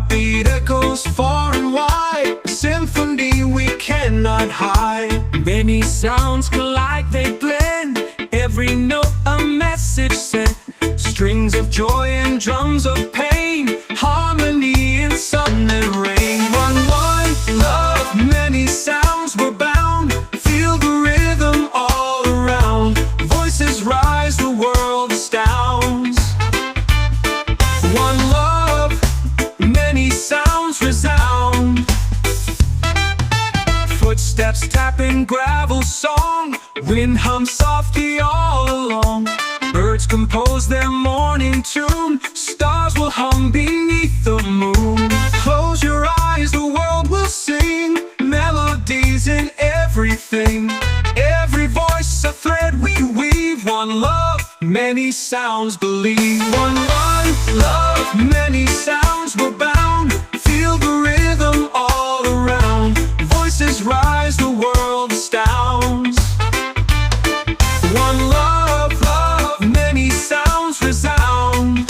heartbeat echoes far and wide, a symphony we cannot hide. Many sounds collide, they blend, every note a message sent. Strings of joy and drums of pain, harmony in sun and rain. One love, many sounds were bound. Feel the rhythm all around. Voices rise, the world astounds. One love, many sounds resound. Footsteps tapping gravel song, wind hums softly all along. Birds compose their morning tune, stars will hum beneath the moon. Close your eyes, the world will sing, melodies in everything. Every voice a thread we weave. One love, many sounds believe. One love, many sounds were bound. Feel the rhythm all around. Voices rise, the world astounds. One love, many sounds resound.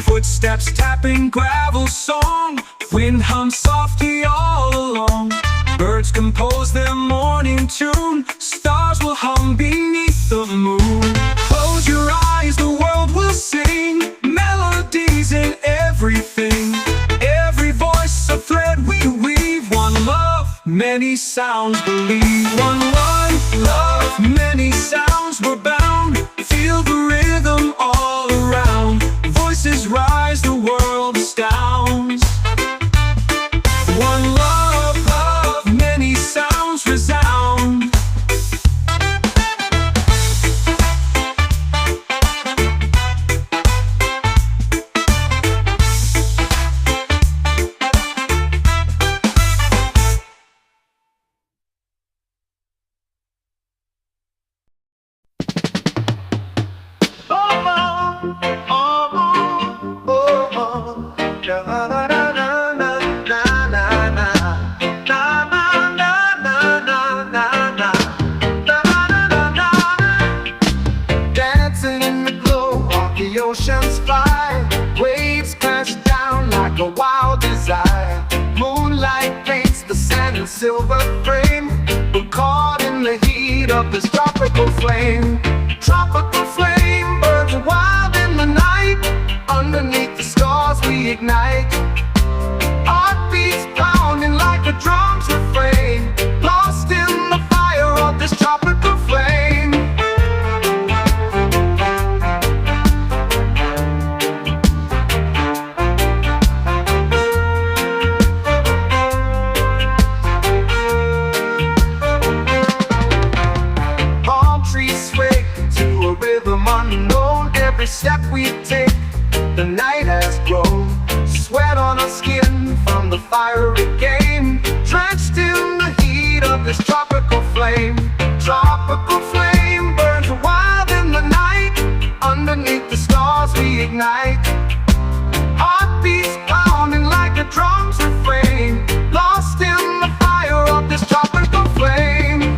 Footsteps tapping gravel song, wind hums softly all along. Birds compose their morning tune, stars will hum beneath the moon. Close your eyes, the world will sing, melodies in everything. Every voice a thread we weave. One love, many sounds believe. One love, many sounds were bound. Feel the rhythm all around. Voices rise, the world astounds. One love, many sounds resound. Dancing in the glow of the ocean's fire, waves crash down like a wild desire. Moonlight paints the sand in silver frame. We're caught in the heat of this tropical flame. Tropical flame burns wild in the night. Underneath the stars we ignite. Heartbeats pounding like a drum's refrain. Lost in the fire of this tropical flame. Palm trees sway to a rhythm unknown. Every step we take, the night has grown. Sweat on our skin from the fiery game, drenched in the heat of this tropical flame. Tropical flame burns wild in the night. Underneath the stars we ignite. Heartbeats pounding like a drum's refrain. Lost in the fire of this tropical flame.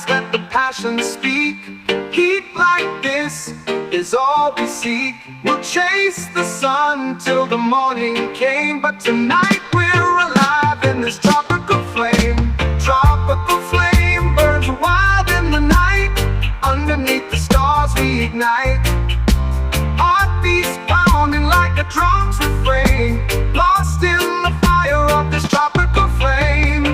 Let the passion speak. Heat like this is all we seek. We'll chase the sun till the morning came, but tonight we're alive in this tropical flame. Tropical flame burns wild in the night. Underneath the stars we ignite. Heartbeats pounding like a drum's refrain. Lost in the fire of this tropical flame.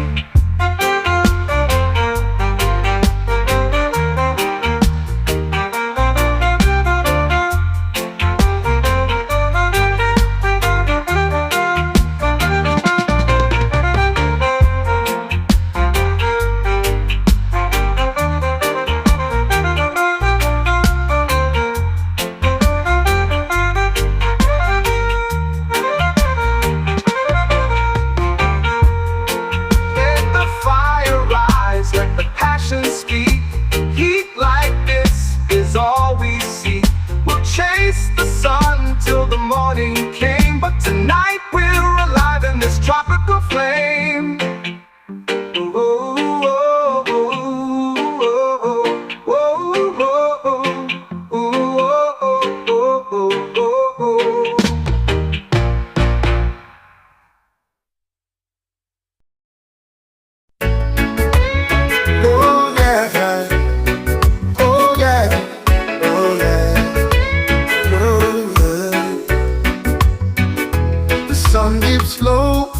sun dips low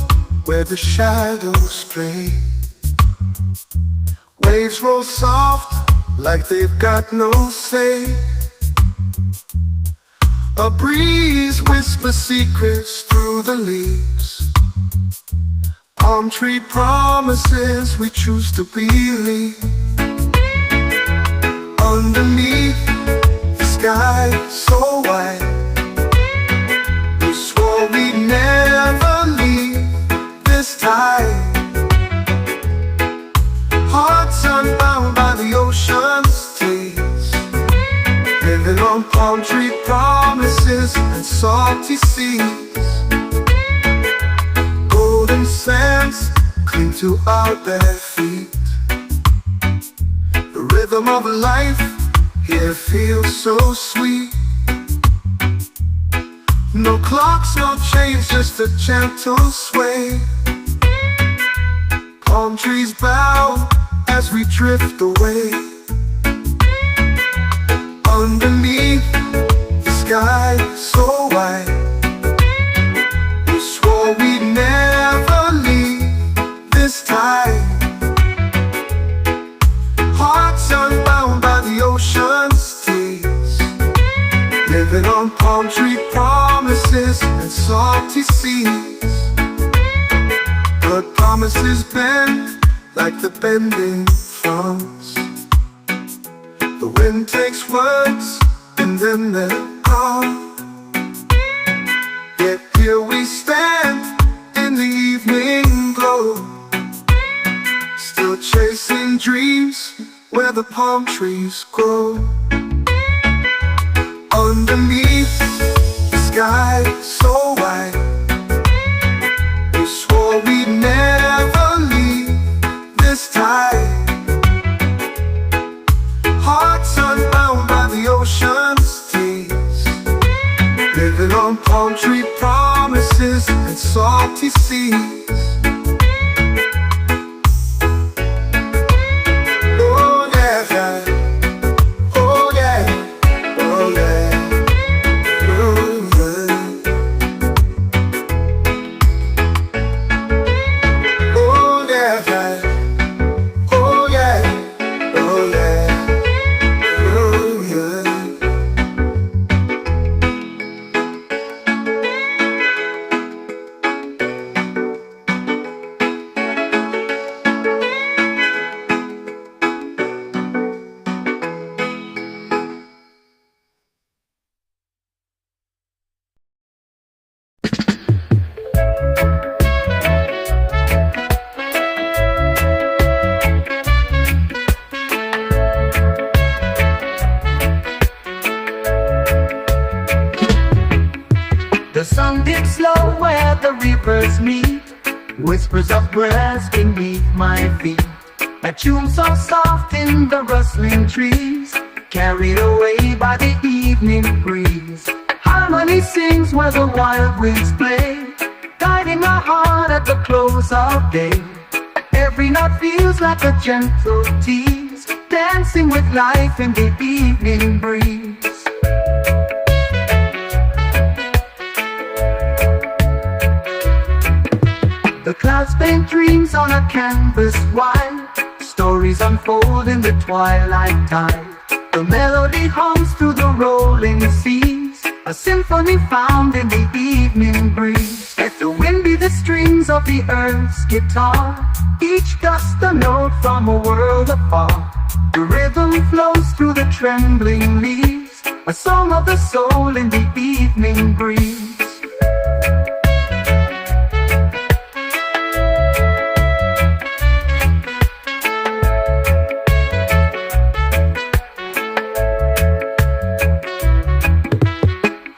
where the shadows play. Waves roll soft like they've got no say. A breeze whispers secrets through the leaves. Palm tree promises we choose to believe. Underneath the sky so wide, we swore we'd never leave this tide. Hearts unbound by the ocean's taste, living on palm tree promises and salty seas. Golden sands cling to our bare feet. The rhythm of life here feels so sweet. No clocks, no chains, just a gentle sway. Palm trees bow as we drift away. Underneath the sky so wide, we swore we'd never leave this tide. Hearts unbound by the ocean's tears, living on palm tree promises and salty seas. But promises bend like the bending fronds. The wind takes words and then they're gone. Yet here we stand in the evening glow, still chasing dreams where the palm trees grow. Underneath the sky so wide, we swore we'd never leave this tide. Hearts unbound by the ocean's tears, living on palm tree promises and salty seas. Oh yeah, yeah. Oh yeah, oh yeah. The sun dips low where the rivers meet, whispers of grass beneath my feet. A tune so soft in the rustling trees, carried away by the evening breeze. Harmony sings where the wild winds play, guiding my heart at the close of day. Every note feels like a gentle tease, dancing with life in the evening breeze. The clouds paint dreams on a canvas wide, stories unfold in the twilight tide. The melody hums through the rolling seas, a symphony found in the evening breeze. Let the wind be the strings of the earth's guitar, each gust a note from a world afar. The rhythm flows through the trembling leaves, a song of the soul in the evening breeze.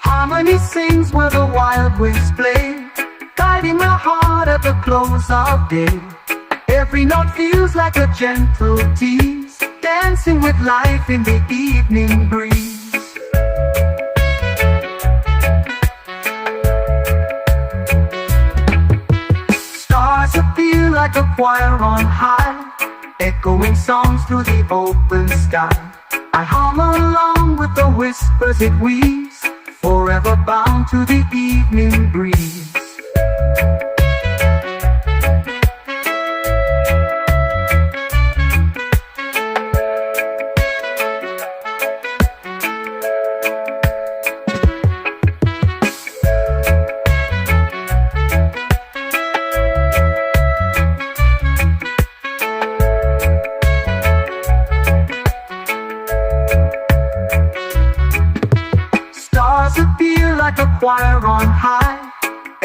Harmony sings where the wild winds play, guiding my heart at the close of day. Every note feels like a gentle tease, dancing with life in the evening breeze. Stars appear like a choir on high, echoing songs through the open sky. I hum along with the whispers it weaves, forever bound to the evening breeze.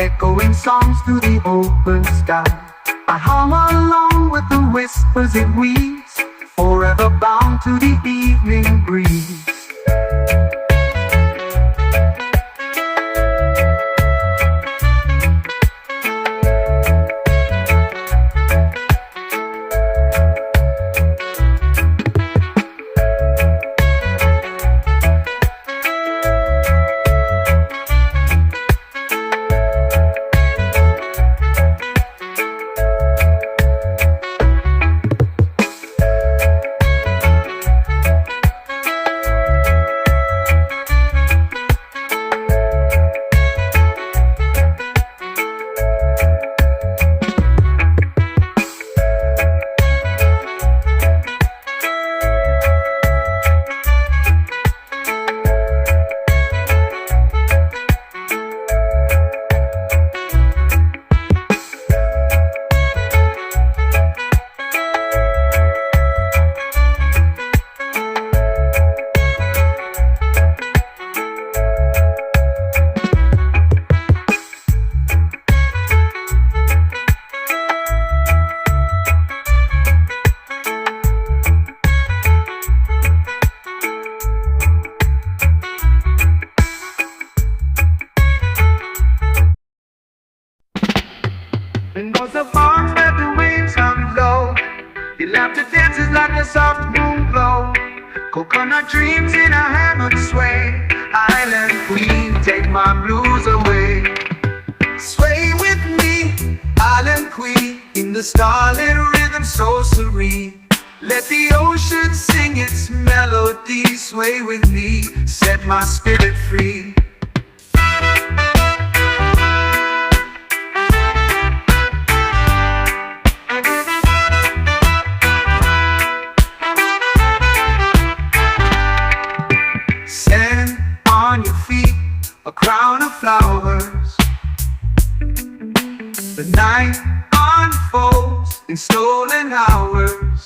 echoing songs through the open sky. I hum along with the whispers it weaves, forever bound to the evening breeze. And goes the farm where the waves hum low. Your laughter dances like a soft moon glow. Coconut dreams in a hammock sway. Island queen, take my blues away. Sway with me, island queen, in the starlit rhythm so serene. Let the ocean sing its melody. Sway with me, set my spirit free. Stand on your feet, a crown of flowers. The night unfolds in stolen hours.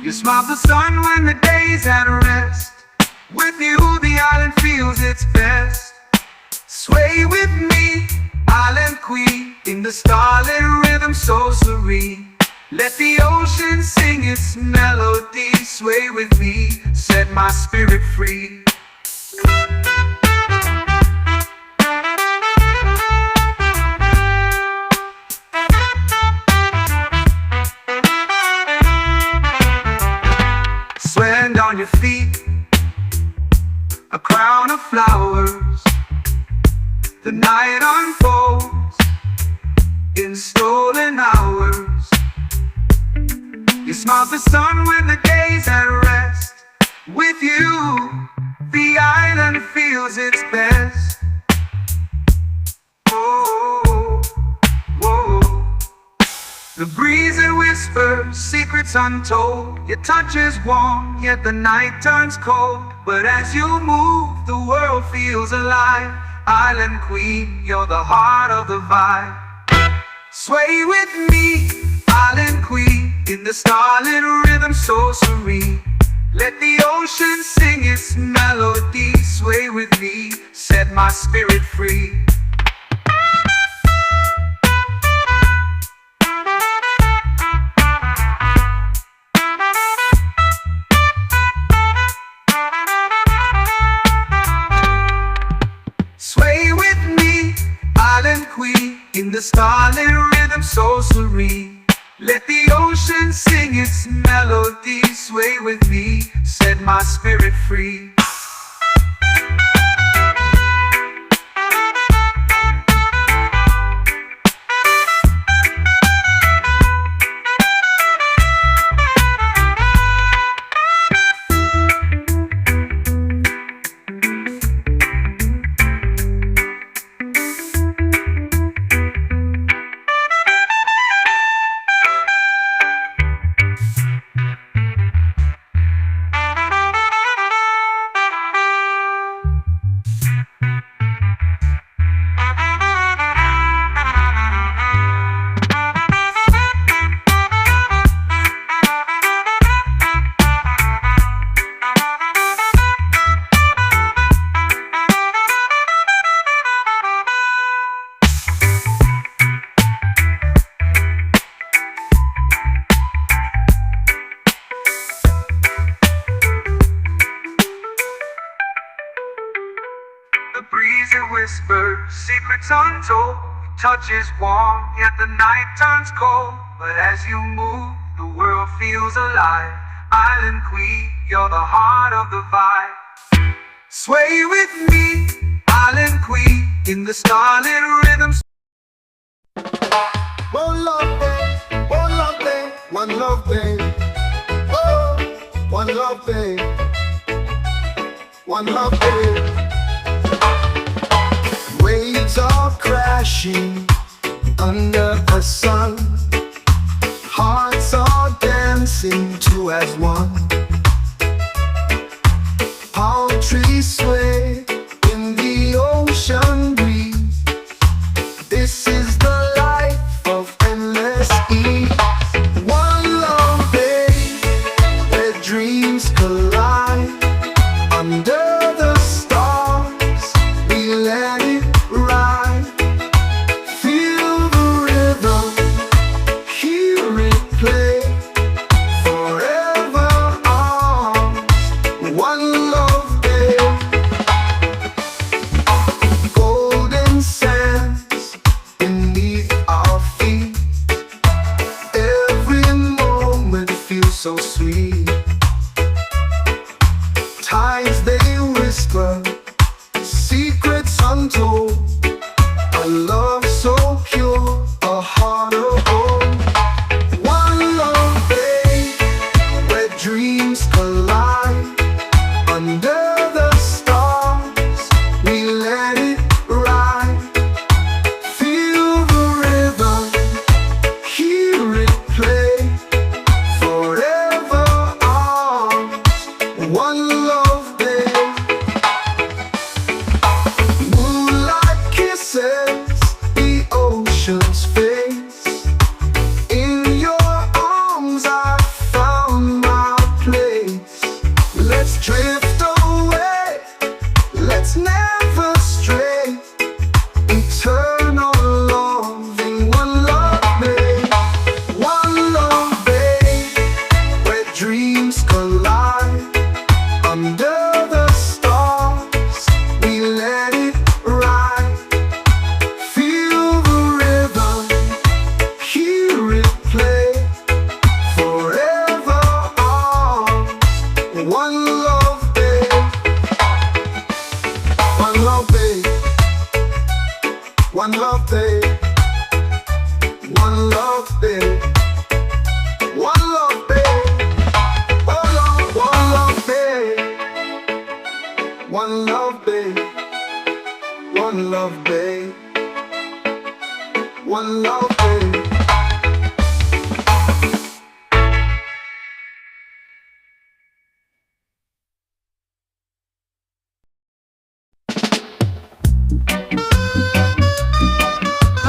You smile the sun when the day's at rest. With you the island feels its best. Sway with me, island queen, in the starlit rhythm so serene. Let the ocean sing its melody. Sway with me, set my spirit free. Stand on your feet, a crown of flowers. The night unfolds in stolen hours. You smile the sun when the day's at rest. With you, the island feels its best. Oh, whoa. The breeze it whispers, secrets untold. Your touch is warm, yet the night turns cold. But as you move, the world feels alive. Island queen, you're the heart of the vibe. Sway with me, island queen, in the starlit rhythm so serene. Let the ocean sing its melody. Sway with me, set my spirit free. Sway with me, island queen, in the starlit rhythm so serene. Let the ocean sing its melody. Sway with me, set my spirit free. Secrets untold, touch is warm, yet the night turns cold. But as you move, the world feels alive. Island queen, you're the heart of the vibe. Sway with me, island queen, in the starlit rhythms. One love day, one love day, one love day. Oh, one love day, one love day. Waves are crashing under the sun. Hearts are dancing two as one. Palm trees sway in the ocean breeze. This is the life of endless ease. One love day where dreams collide. Under the stars we let it ride. Feel the rhythm, hear it play. Forever on one love day. Golden sands beneath our feet. Every moment feels so sweet. Tides they whisper, secrets untold. A love so pure, a heart of gold. One love day where dreams collide. Under the stars we let it ride. Feel the rhythm, hear it play. Forever on one love day. Moonlight kisses the ocean's face. In your arms I found my place. Let's drift away, let's never stray. Eternal love in one love day. One love day where dreams collide. Under the stars we let it ride. Feel the rhythm, hear it play. Forever on one love day. One love day, one love day, one love day, one love day, one love day, one love day, one love day, one love day.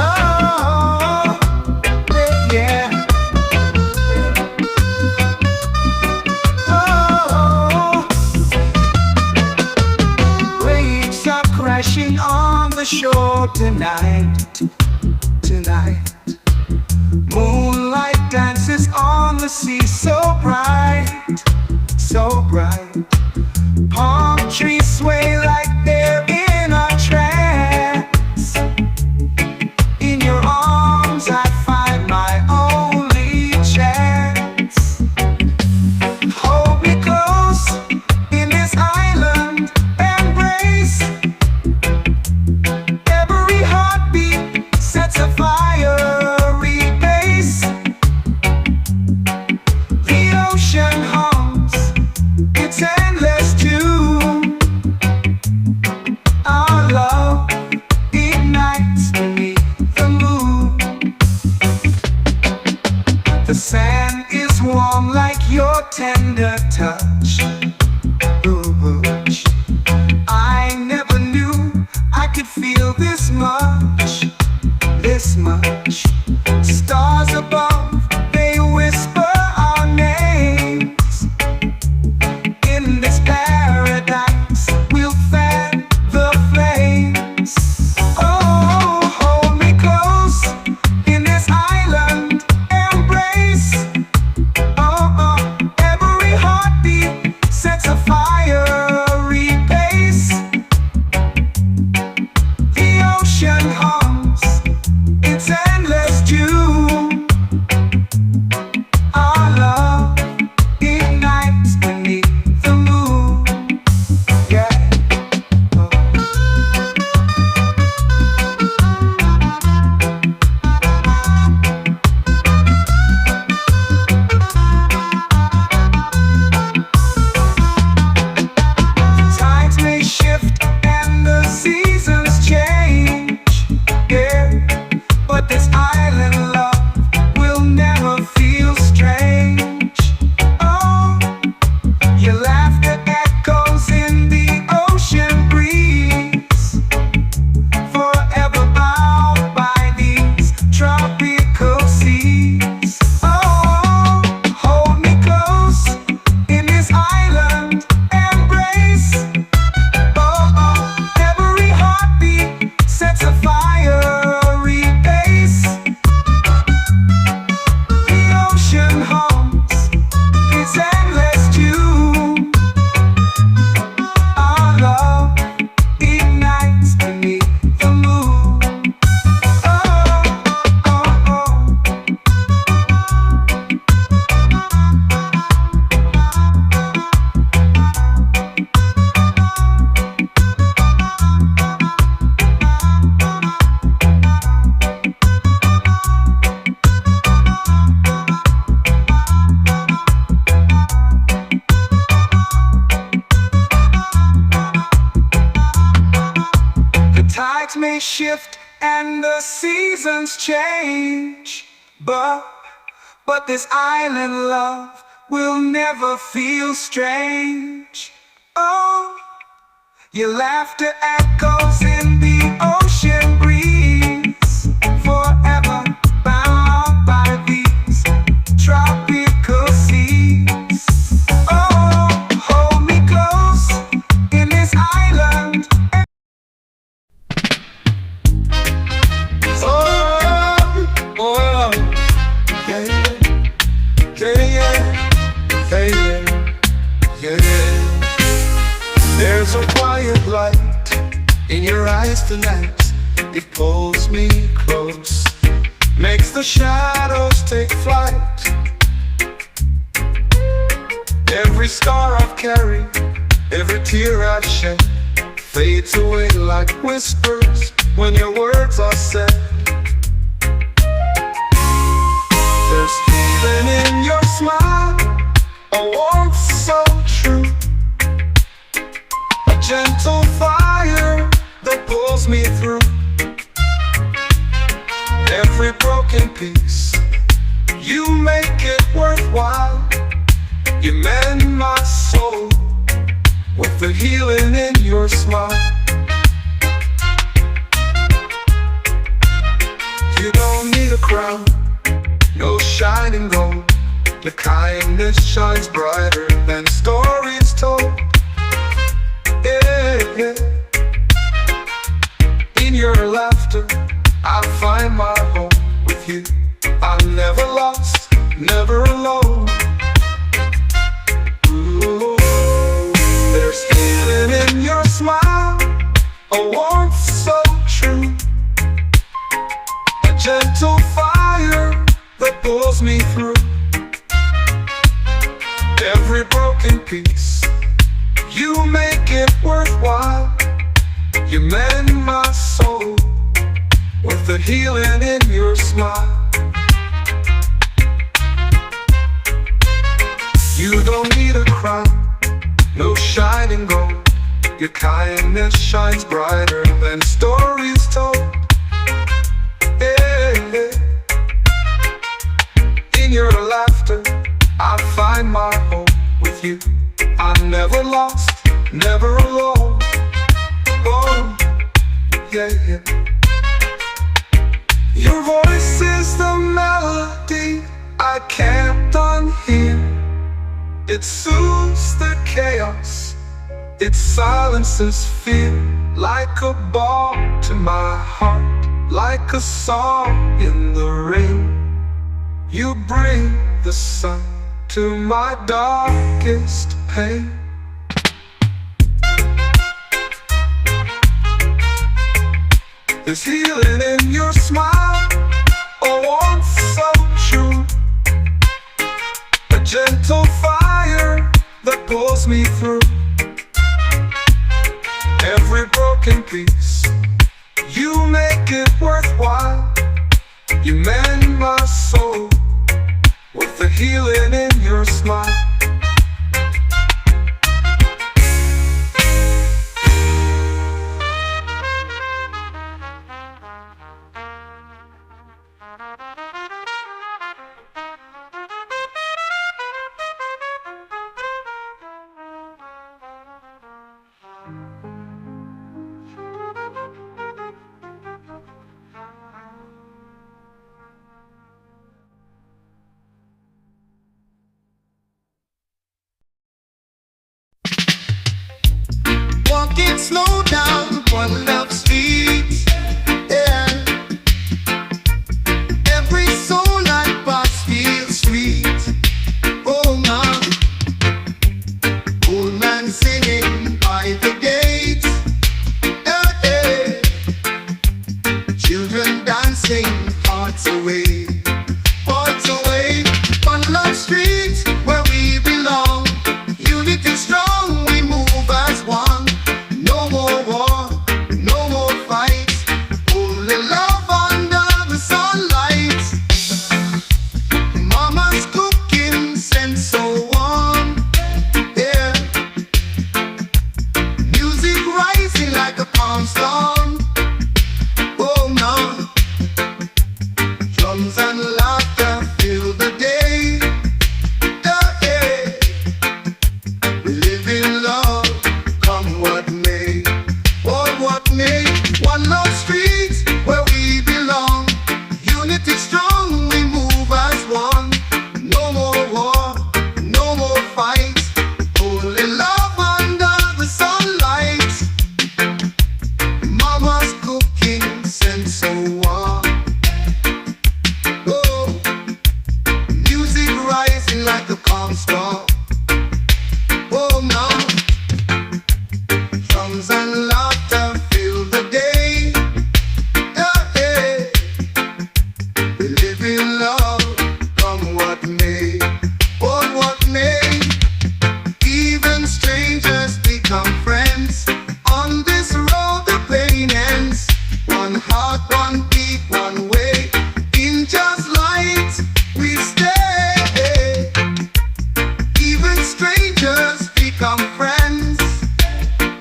Oh, yeah. Oh, waves are crashing on the shore tonight. Tonight, moonlight dances on the sea, so bright, so bright. Palm trees sway like they're in a trance. In your arms I find my only chance. Hold me close in this island embrace. Every heartbeat sets a fiery base. The ocean hums its endless tune. may shift and the seasons change, but this island love will never feel strange. Oh, your laughter echoes in the ocean breeze, forever bound by these tropical seas. Oh, hold me close in this island. Oh, yeah, yeah. There's a quiet light in your eyes tonight. It pulls me close, makes the shadows take flight. Every scar I've carried, every tear I've shed, fades away like whispers when your words are said. There's healing in your smile, a warmth so true, a gentle fire that pulls me through. Every broken piece, you make it worthwhile. You mend my soul with the healing in your smile. You don't need a crown, no shining gold. The kindness shines brighter than stories told. Yeah, yeah. In your laughter, I find my home with you. I'm never lost, never alone. Ooh, there's healing in your smile, a warmth so true, a gentle fire that pulls me through. Every broken piece, you make it worthwhile. You mend my soul with the healing in your smile. You don't need a crown, no shining gold. Your kindness shines brighter than stories told. Yeah, yeah. In your laughter, I find my home with you. I'm never lost, never alone. Oh, yeah, yeah. Your voice is the melody I can't unhear. It soothes the chaos, it silences fear. Like a balm to my heart, like a song in the rain. You bring the sun to my darkest pain. There's healing in your smile, a warmth so true, a gentle fire that pulls me through. Every broken piece, you make it worthwhile. You mend my soul with the healing in your smile. Walking slow down one love street, yeah. Every soul I pass feels sweet. Oh man, old man singing by the gate, yeah, yeah. Children dancing, hearts away, on love street where we belong. Unity strong, we move as one. No more war, no more fights, only love under the sunlight. Mama's cooking scent so warm, yeah. Music rising like a palm storm. beat, one way. In just light we stay. Even strangers become friends.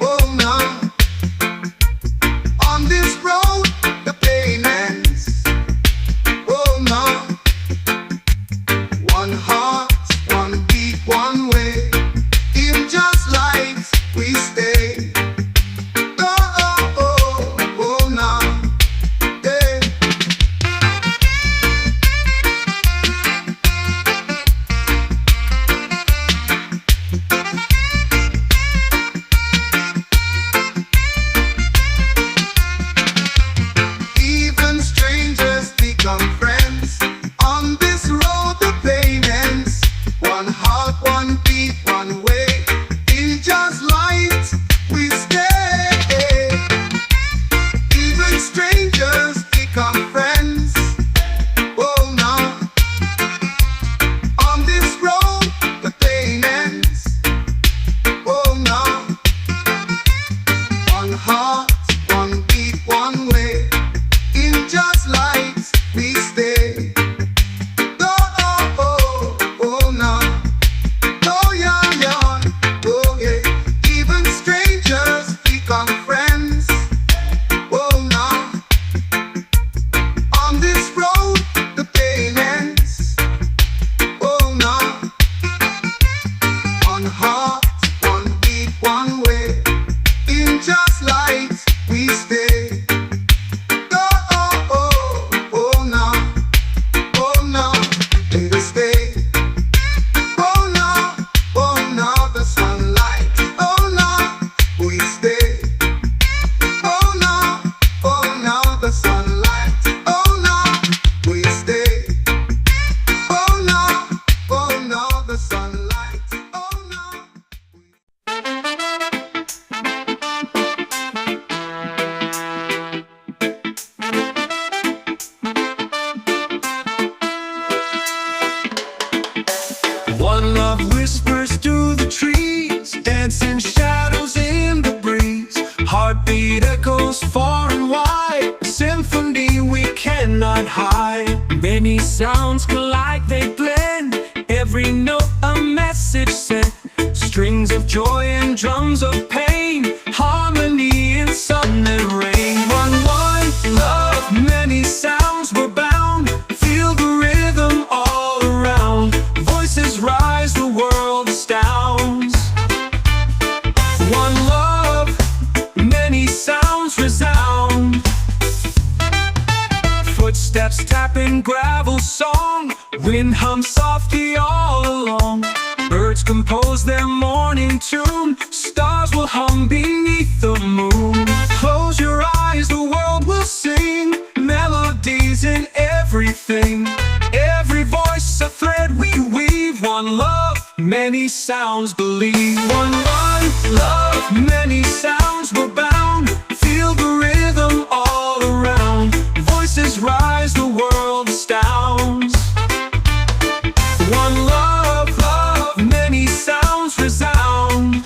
Oh no. On this road the pain ends. Oh no. One heart, one beat, one way. In just light we stay. Oh, oh, oh, oh, no. Yeah. Even strangers become friends. On this road the pain ends. One heart, one beat, one way. In just light we stay. Even strangers become friends. Oh no. On this road the pain ends. Oh no. One heart, one beat, one way. In just light we stay. Oh, oh, oh, oh no. Oh yeah, yeah. Oh yeah. Even strangers become friends. Oh no. On this road the pain ends. Oh no. One heart, one beat, one way. In just light we stay. Oh, oh, oh, oh no. Oh no. In the stay. Oh no, the sunlight. Oh no, we stay. Oh no, the sunlight. Oh no, we stay. Oh no, the sunlight. Oh no. One love whispers through the trees, dancing shadows in the breeze. Heartbeat echoes far and wide, a symphony we cannot hide. Many sounds collide, they blend, every note a message sent. Strings of joy and drums of pain, harmony in sun and rain. One love, many sounds were bound. Feel the rhythm all around. Voices rise, the world astounds. One love, many sounds resound. Footsteps tapping gravel song, wind hums softly all along. Birds compose their morning tune, stars will hum beneath the moon. Close your eyes, the world will sing, melodies in everything. Every voice a thread we weave. One love, many sounds believe. One love, many sounds were bound. Feel the rhythm all around. Voices rise, the world astounds. One love, many sounds resound.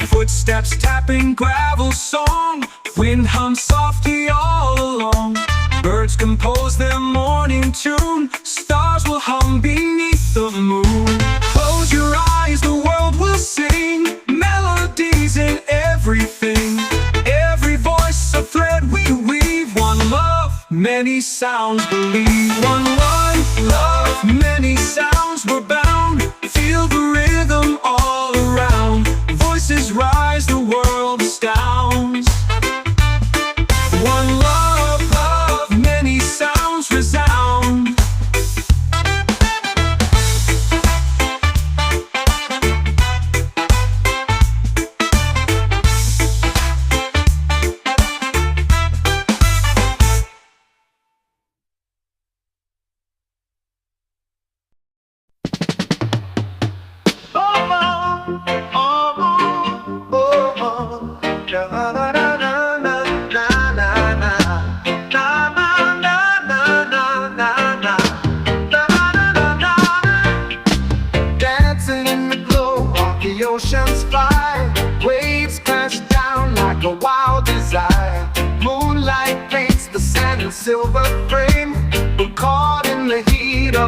Footsteps tapping gravel song, wind hums softly all along. Birds compose their morning tune, stars will hum beneath the moon. Close your eyes, the world will sing, melodies in everything. Every voice a thread we weave. One love, many sounds believe. One love, many sounds were bound. Feel the rhythm all around. Voices rise, the world astounds. One love, many sounds resound.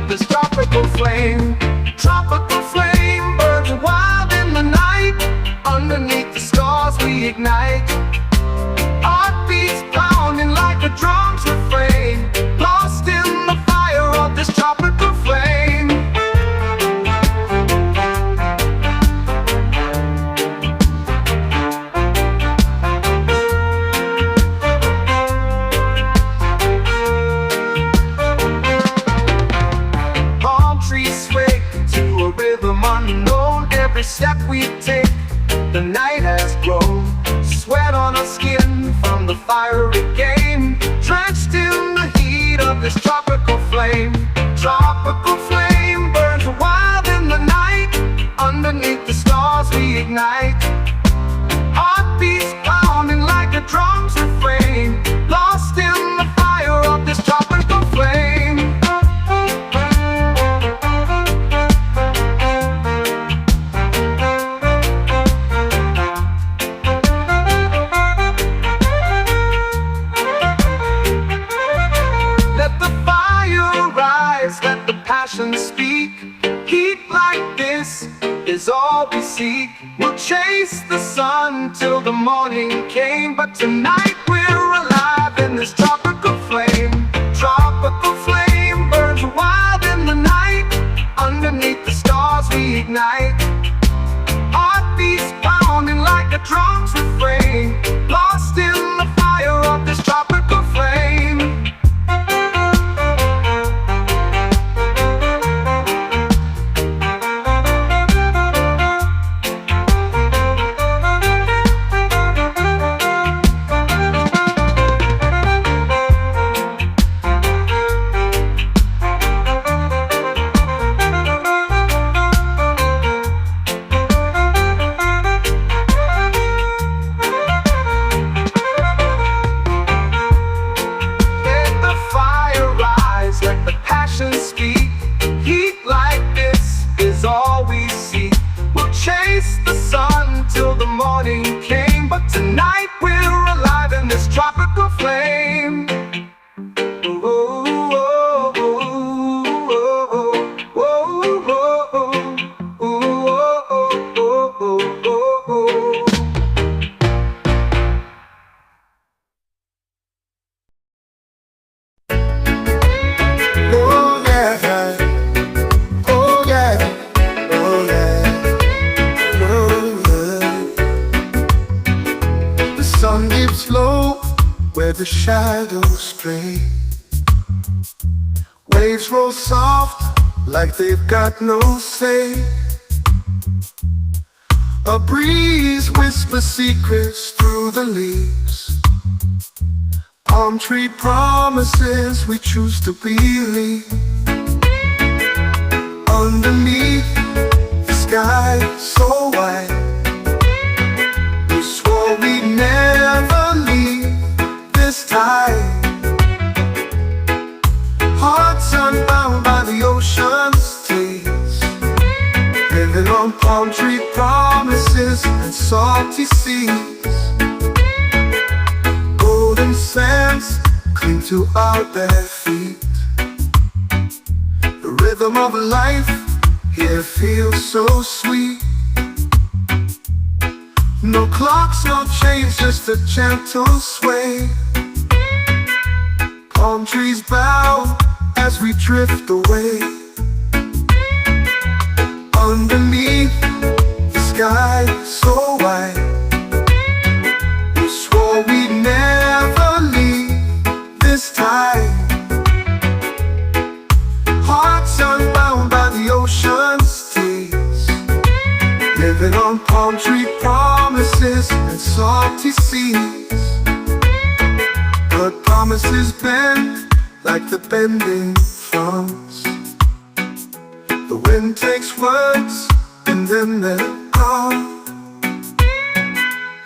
of this tropical flame. Tropical flame burns wild in the night. Underneath the stars we ignite. Heartbeats pounding like a drum's refrain. Lost in the fire of this tropical flame. Palm trees sway to a rhythm unknown. Every step we take, the night has grown. Sweat on our skin from the fiery game. Drenched in the heat of this tropical flame. Tropical flame burns wild in the night. Underneath the stars we ignite. Heartbeats pounding like a drum's refrain. Lost in the fire of this tropical flame. Let the fire rise, let the passion speak. Heat like this is all we seek. We'll chase the sun till the morning came, but tonight we're alive in this tropical flame. Tropical flame burns wild in the night. Underneath the stars we ignite. Heartbeats pounding like a drum's refrain. Lost in the fire of this tropical flame. Let the passion speak. Heat like this is all we seek. We'll chase the sun till the morning came, but tonight we're alive in this tropical flame. Ooh, ooh, ooh, ooh, ooh, ooh, ooh, ooh, ooh, ooh. Oh yeah, oh yeah, oh yeah, oh yeah. The sun dips low where the shadows stray. Waves roll soft like they've got no say. A breeze whispers secrets through the leaves. Palm tree promises we choose to believe. Underneath the sky so wide, we swore we'd never leave this time. Hearts unbound by the ocean's taste, living on palm tree promises and salty seas. Golden sands cling to our bare feet. The rhythm of life here feels so sweet. No clocks, no chains, just a gentle sway. Palm trees bow as we drift away. Underneath the sky so wide, we swore we'd never leave this time. Hearts unbound by the ocean's tears, living on palm tree promises and salty seas. But promises bend like the bending fronds. The wind takes words and then they're gone.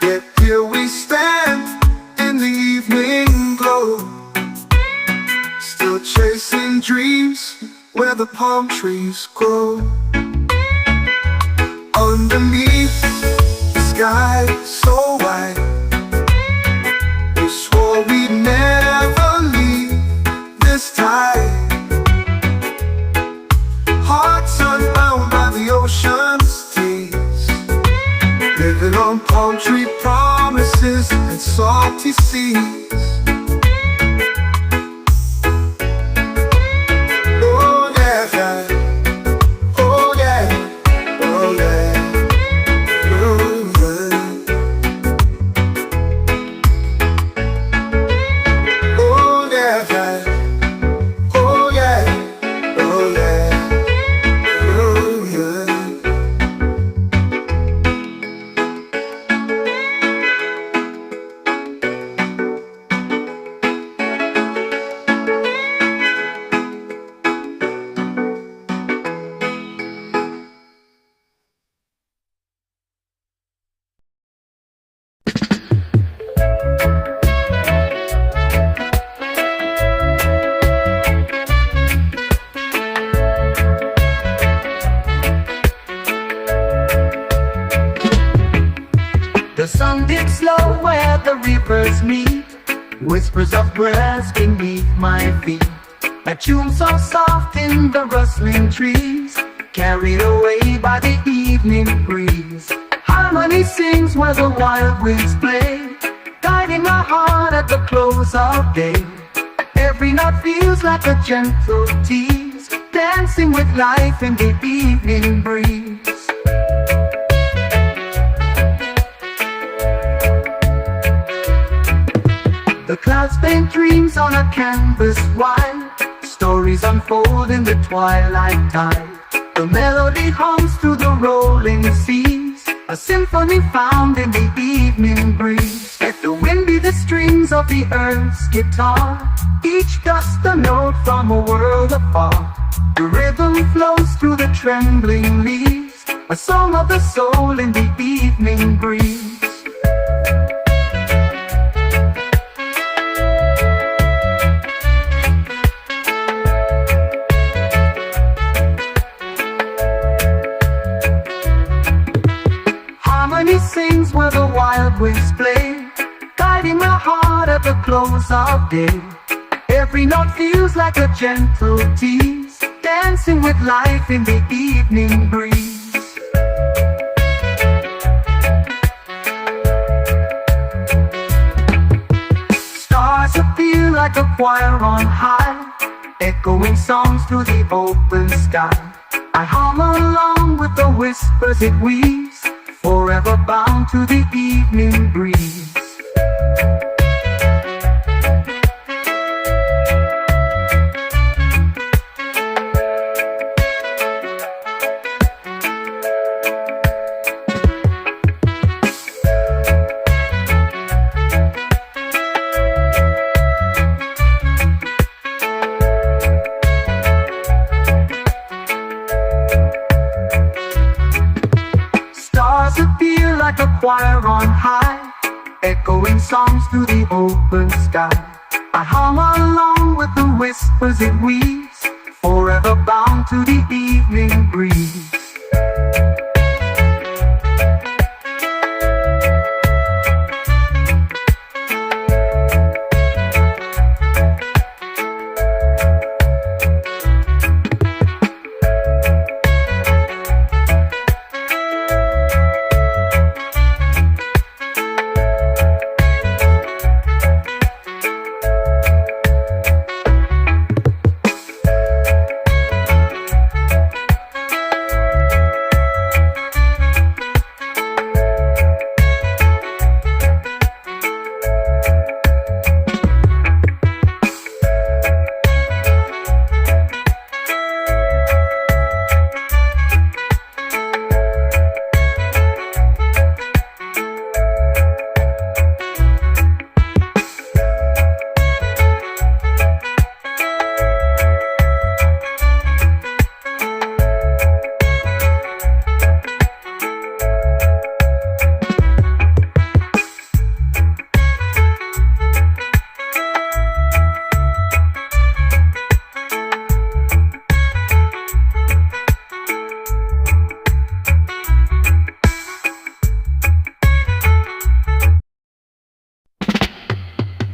Yet here we stand in the evening glow, still chasing dreams where the palm trees grow. Underneath the sky so wide, we swore we'd never leave this time. seas. Oh yeah, yeah. Oh yeah, oh yeah. Ooh, yeah. Oh yeah, yeah. Oh yeah, oh yeah. Ooh, yeah. The sun dips low where the rivers meet, whispers of grass beneath my feet. A tune so soft in the rustling trees, carried away by the evening breeze. Harmony sings where the wild winds play, guiding my heart at the close of day. Every note feels like a gentle tease, dancing with life in the evening breeze. The clouds paint dreams on a canvas wide, stories unfold in the twilight tide. The melody hums through the rolling seas, a symphony found in the evening breeze. Let the wind be the strings of the earth's guitar, each dust a note from a world afar. The rhythm flows through the trembling leaves, a song of the soul in the evening breeze. Harmony sings where the wild winds play, guiding my heart at the close of day. Every note feels like a gentle tease, dancing with life in the evening breeze. Stars appear like a choir on high, echoing songs through the open sky. I hum along with the whispers it weaves, forever bound to the evening breeze. Stars appear like a choir on high, echoing songs through the open sky. I hum along with the whispers it weaves, forever bound to the evening breeze.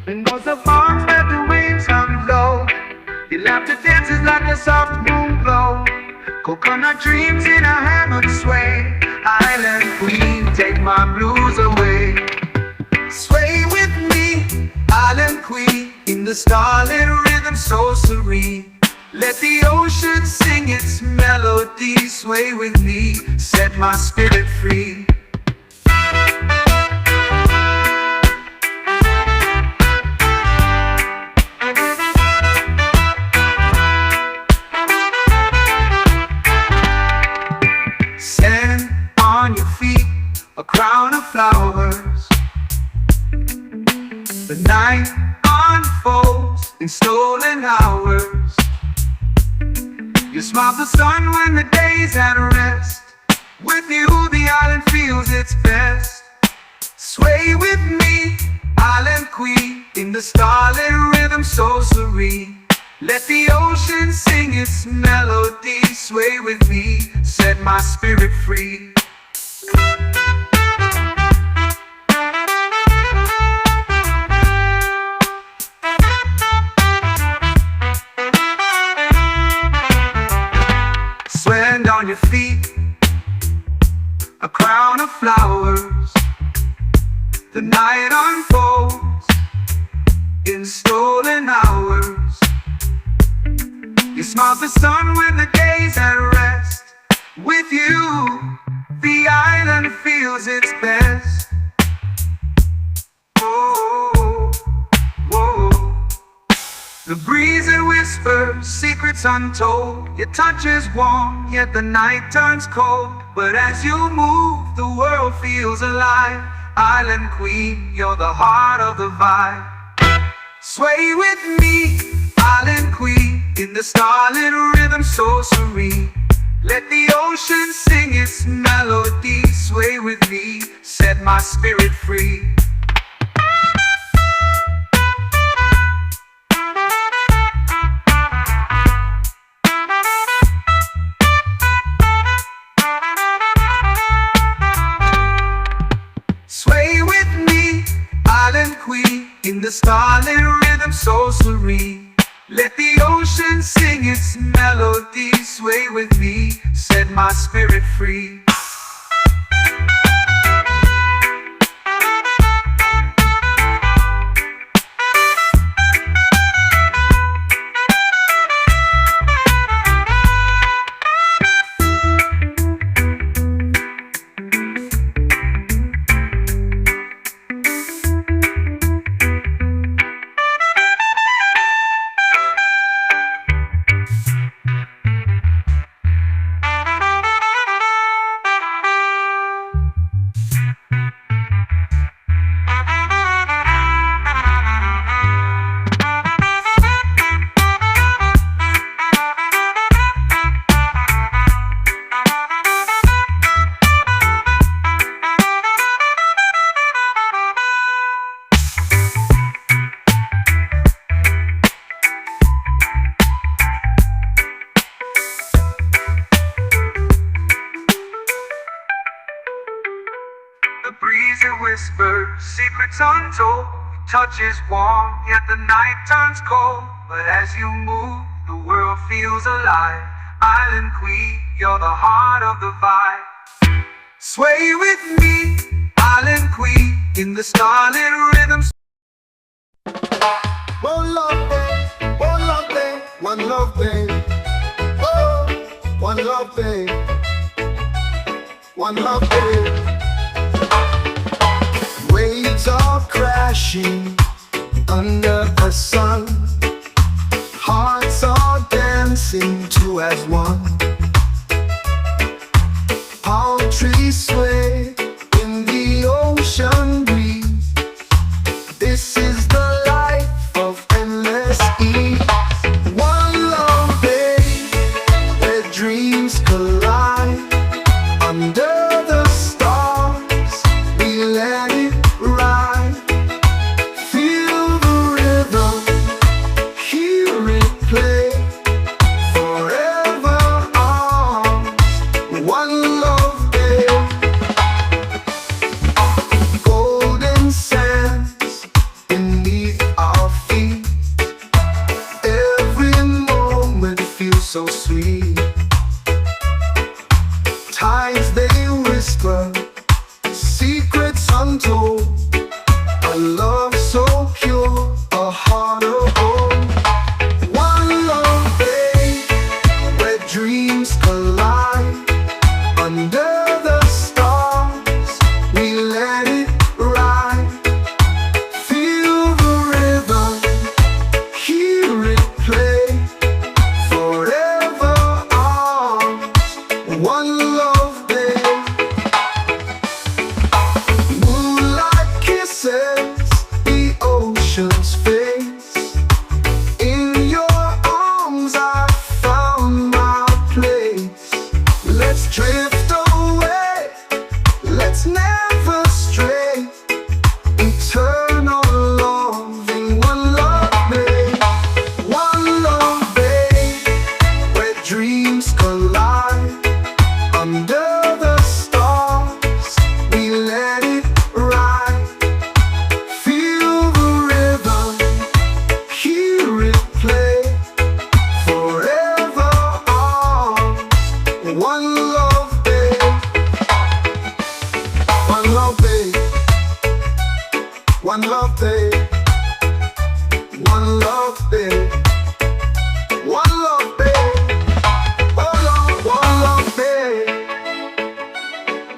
And goes the farms where the waves hum low. Your laughter dances like a soft moon glow. Coconut dreams in a hammock sway. Island queen, take my blues away. Sway with me, queen in the starlit rhythm so serene. Let the ocean sing its melody, sway with me, set my spirit free. Stand on your feet, a crown of flowers. The night unfolds in stolen hours. You smile the sun when the day's at rest. With you the island feels its best. Sway with me, island queen, in the starlit rhythm so serene. Let the ocean sing its melody, sway with me, set my spirit free. Stand on your feet, a crown of flowers. The night unfolds in stolen hours. You smile the sun when the day's at rest. With you, the island feels its best. Oh, whoa. The breeze that whispers secrets untold. Your touch is warm, yet the night turns cold. But as you move, the world feels alive. Island queen, you're the heart of the vibe. Sway with me, island queen, in the starlit rhythm so serene. Let the ocean sing its melody, sway with me, set my spirit free. Sway with me, island queen, in the starlit rhythm so serene. Let the ocean sing its melody, sway with me, set my spirit free. The breeze that whispers secrets untold. Touch is warm, yet the night turns cold. But as you move, the world feels alive. Island queen, you're the heart of the vibe. Sway with me, island queen, in the starlit rhythm. One love, babe, one love, babe, one love, babe. Oh, one love, babe, one love, babe. Waves are crashing under the sun. Hearts are dancing two as one. Palm trees sway in the ocean breeze. This is the life of endless ease. One love, babe, where dreams collide. Under the stars, we let it ride. Feel the rhythm, hear it play. Forever on, one love, babe. Golden sands beneath our feet. Every moment feels so sweet. Tides they whisper, secrets untold. A love so pure, a dreams collide under the stars. We let it ride. Feel the rhythm, hear it play. Forever ours, one love, babe. Moonlight kisses the ocean's face. In your arms I found my place. Let's drift away, let's never stray. Eternal loving, one love, babe. One love, babe. Where dreams collide under the stars. We let it ride. Feel the rhythm, hear it play. Forever ours, one love, babe. One love, babe. One love, babe. One love, babe. One love, babe. One love, babe.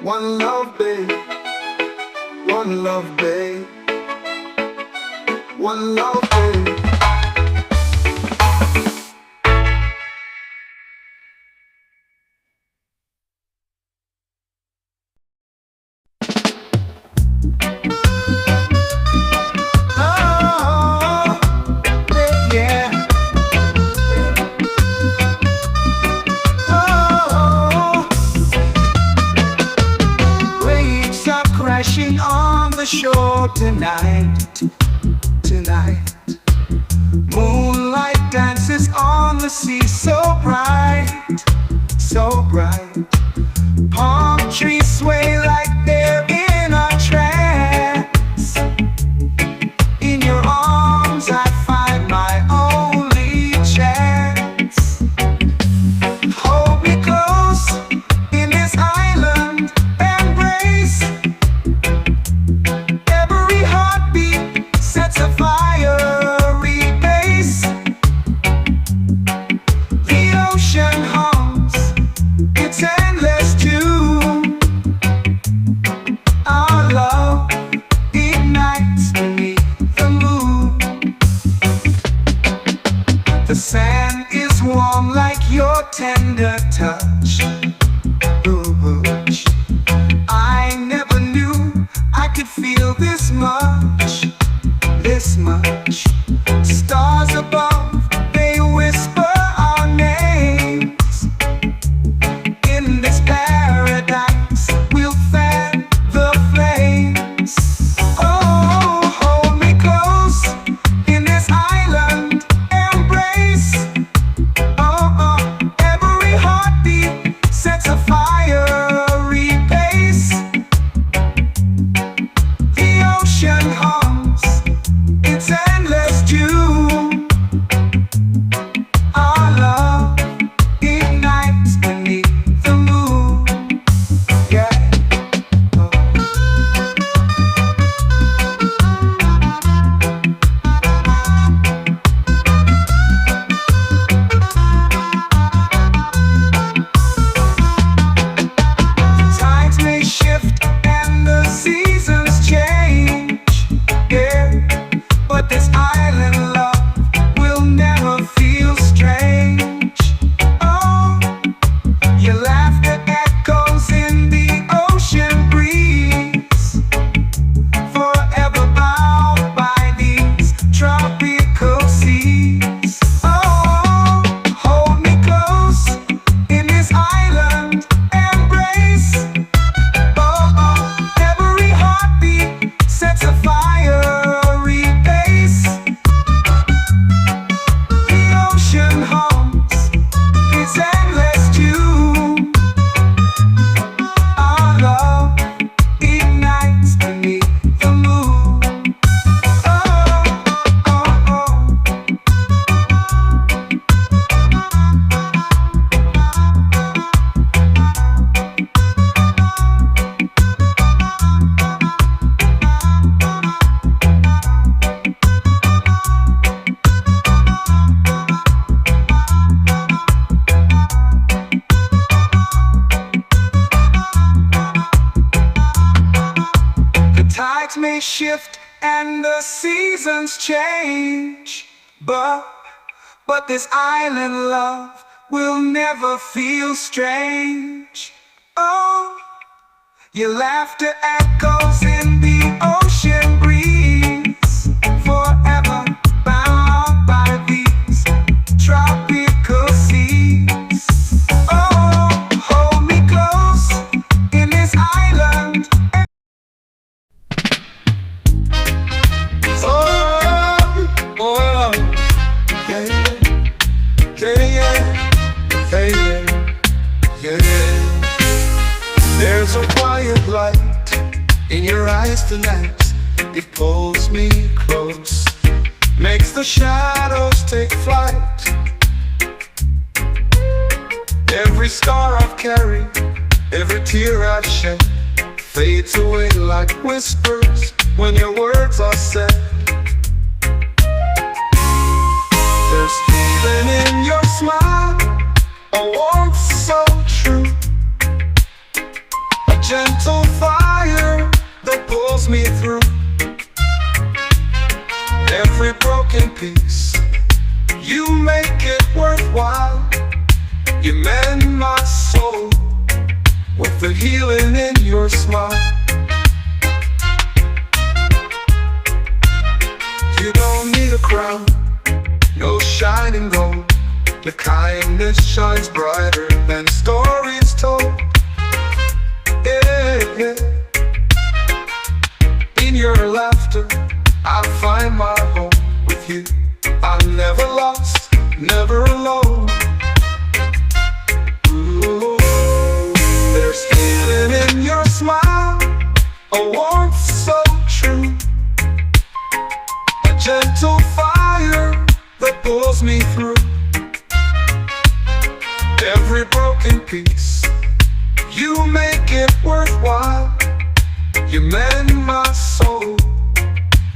One love, babe. One love, babe. One love, babe. Oh, yeah. Oh, waves are crashing on the shore tonight. Tonight, moonlight dances on the sea, so bright, so bright. Palm trees sway like they're in a trance. In your arms I find my only chance. Hold me close in this island embrace. Every heartbeat sets a fiery base. The ocean hums its endless tune. Our love ignites beneath the moon. The sand is warm like your tender touch. Ooh, I never knew I could feel this much, this much. Stars above, they whisper our names. In this paradise, we'll fan the flames. Oh, hold me close in this island embrace. Oh, every heartbeat sets a fiery pace. The ocean may shift and the seasons change, but this island love will never feel strange. Oh, your laughter echoes in the ocean breeze, forever bound by these tropical seas. Oh, hold me close in this island. Oh, yeah, yeah, yeah, yeah, yeah. There's a quiet light in your eyes tonight. It pulls me close, makes the shadows take flight. Every scar I've carried, every tear I've shed, fades away like whispers when your words are said. There's healing in your smile, a warmth so true, a gentle fire that pulls me through. Every broken piece, you make it worthwhile. You mend my soul with the healing in your smile. You don't need a crown, no shining gold. Your kindness shines brighter than stories told. Yeah, yeah. In your laughter, I find my home with you. I'm never lost, never alone. Ooh, there's healing in your smile, a warmth so true, a gentle fire that pulls me through. Every broken piece, you make it worthwhile. You mend my soul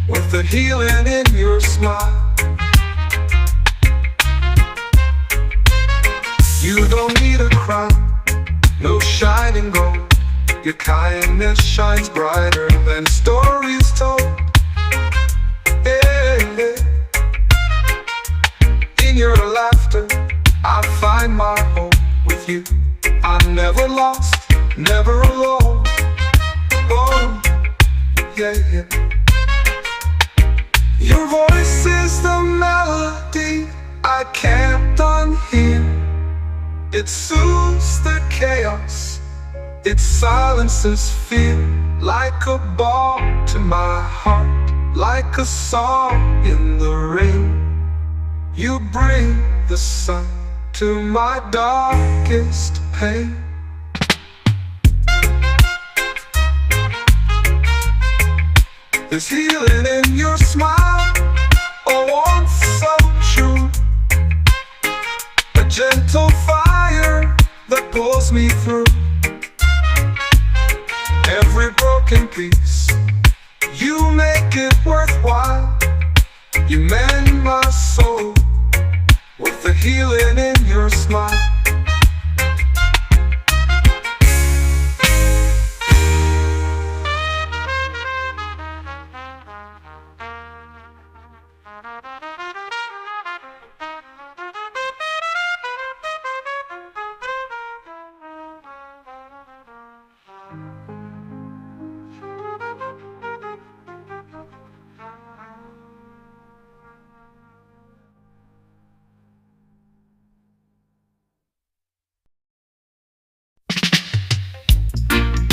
with the healing in your smile. You don't need a crown, no shining gold. Your kindness shines brighter than stories told. Yeah, yeah. In your laughter, I find my home with you. I'm never lost, never alone. Oh, yeah, yeah. Your voice is the melody I can't unhear. It soothes the chaos, it silences fear. Like a balm to my heart, like a song in the rain. You bring the sun to my darkest pain. There's healing in your smile, a warmth so true, a gentle fire that pulls me through. Every broken piece, you make it worthwhile. You mend my soul with the healing in your smile.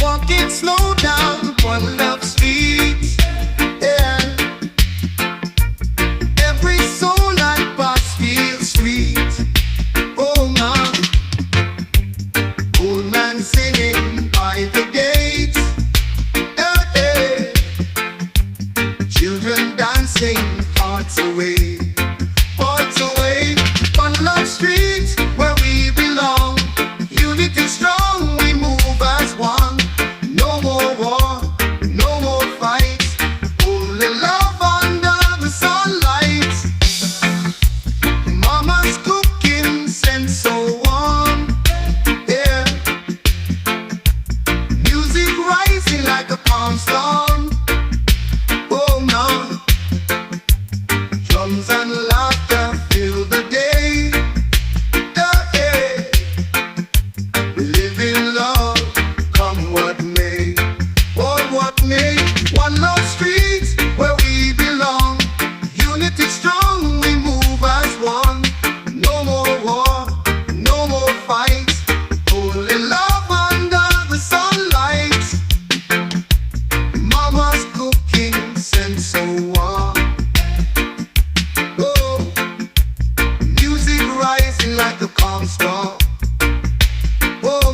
Walking slow down one love street, yeah. Every soul I pass feels sweet. Oh man, old man singing by the gate, children dancing, hearts away, one love street where we belong. Unity strong, we move as one. No more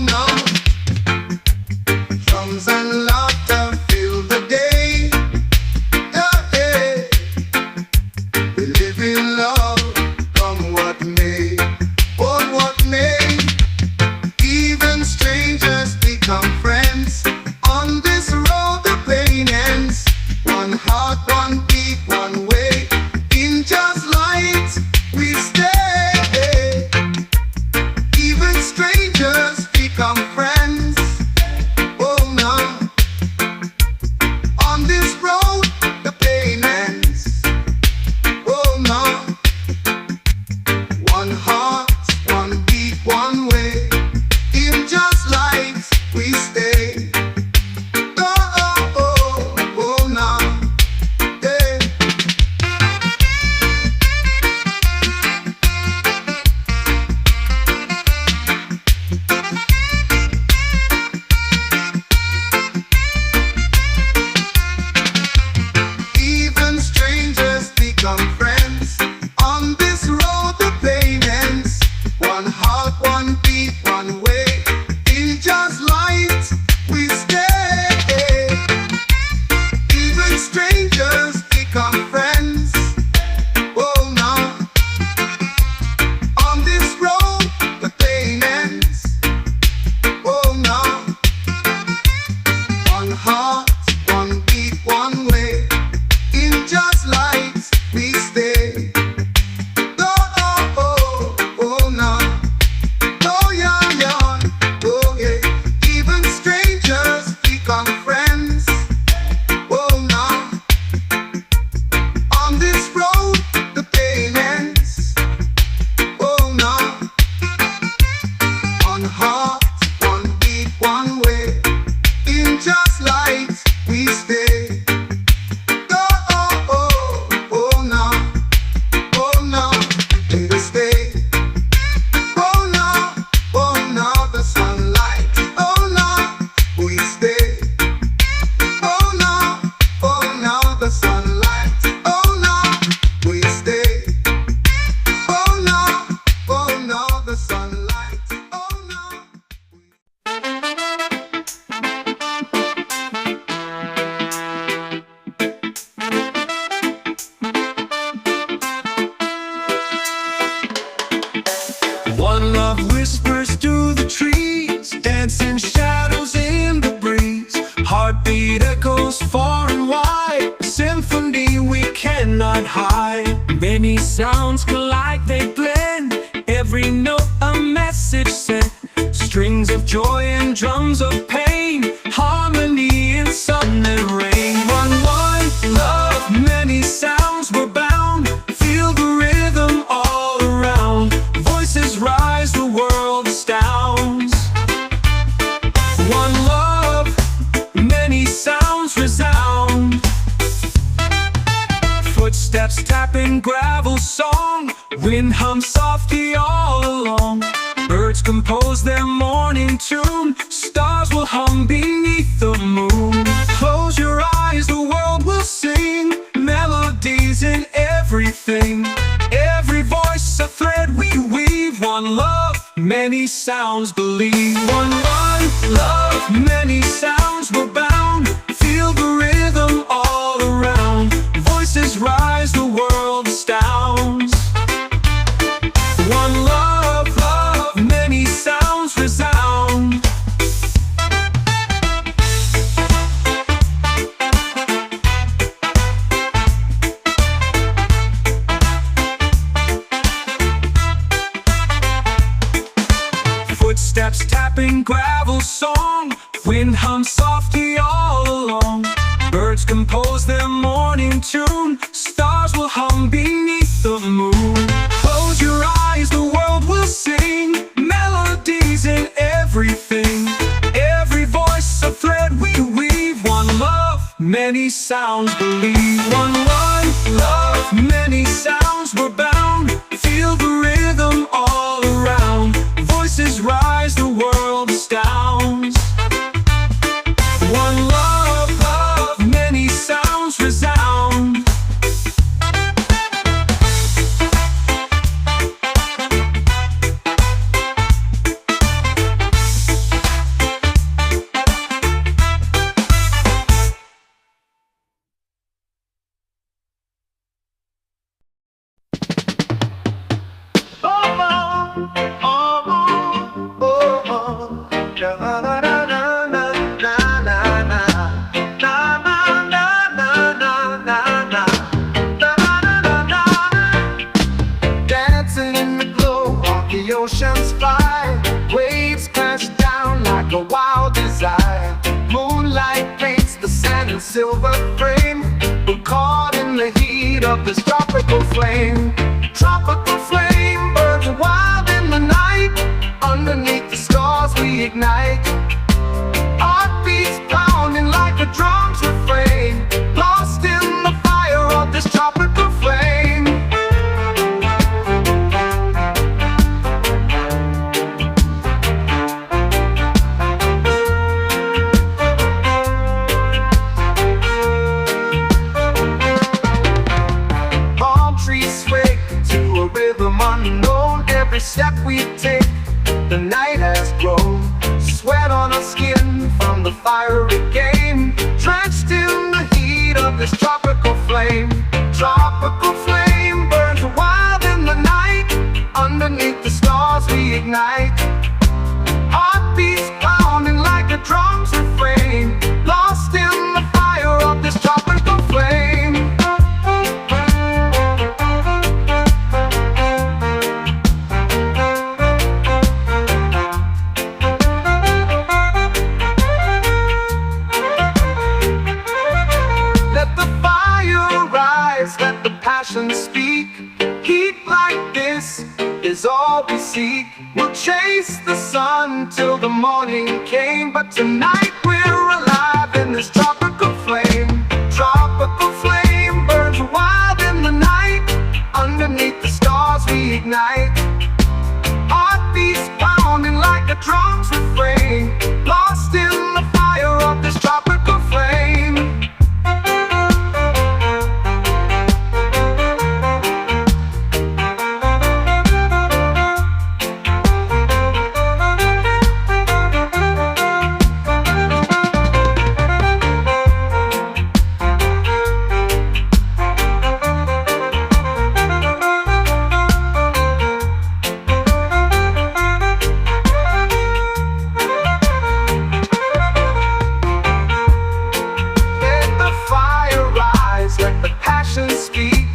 Oh no, drums and laughter fill the day. Yeah, yeah. We live in love, come what may, on what may. Even strangers become friends. On this road the pain ends. One heart, one beat, one way. In just light we stay. Even strangers become friends. Oh no. On this road the pain ends. Oh no. One heart, one beat, one way. In just light we stay. Oh, oh, oh, oh, no. Yeah. Even strangers become friends. On this road the pain ends. One heart, one beat, one way. In just light we stay. Even strangers become friends. Oh no. On this road the pain ends. Oh no. One heart, one beat, one way. In just light we stay. Oh, oh, oh, oh no. Oh yeah, yeah. Oh yeah. Even strangers become friends. Oh no. On this road the pain ends. Oh no. One heart, one beat, one way. In just light we stay. Oh, oh, oh, oh no. Oh no. Let us stay. Oh no, the sunlight. Oh no, we stay. Oh no, the sunlight. Oh no, we stay. Oh no, the sunlight. Oh no. One love whispers through the trees, dancing shadows in the breeze. Heartbeat echoes far and wide, a symphony we cannot hide. Many sounds collide, they blend, every note a message sent. Strings of joy and drums of pain, harmony in sun and rain. One love, many sounds were bound. Feel the rhythm all around. Voices rise, the world astounds. One love, many sounds resound. Footsteps tapping gravel song, wind hums softly all along. Birds compose their morning tune, stars will hum beneath the moon. Close your eyes, the world will sing, melodies in everything. Every voice a thread we weave. One love, many sounds believe. One love, many sounds were bound. Feel the rhythm all around. Voices rise, the world astounds. One love, many sounds resound. Footsteps tapping gravel song, wind hums softly all along. Birds compose their morning tune, stars will hum beneath the moon. Close your eyes, the world will sing, melodies in everything. Every voice a thread we weave. One love, many sounds believe. One love, many sounds were bound. Feel the rhythm all around. Voices rise, the world astounds. One love, many sounds resound. Na na na na na na na na na na na na na na. Dancing in the glow of the ocean's fire, waves crash down like a wild desire. Moonlight paints the sand in silver frame. We're caught in the heat of this tropical flame. Tropical flame burns wild in the night. Underneath the stars we ignite. Heartbeats pounding like a drum's refrain. Lost in the fire of this tropical flame. Palm trees sway to a rhythm unknown. Every step we take, the night has grown. Sweat on our skin from the fiery game. Drenched in the heat of this tropical flame. Tropical flame burns wild in the night. Underneath the stars we ignite. Heartbeats pounding like a drum's refrain. Lost in the fire of this tropical flame. Let the fire rise, let the passion speak. Heat like this is all we seek. We'll chase the sun till the morning came, but tonight we're alive in this tropical flame. Tropical flame burns wild in the night. Underneath the stars we ignite. Heartbeats pounding like a drum's refrain. Lost in the fire of this tropical flame. Let the fire rise, let the passion speak.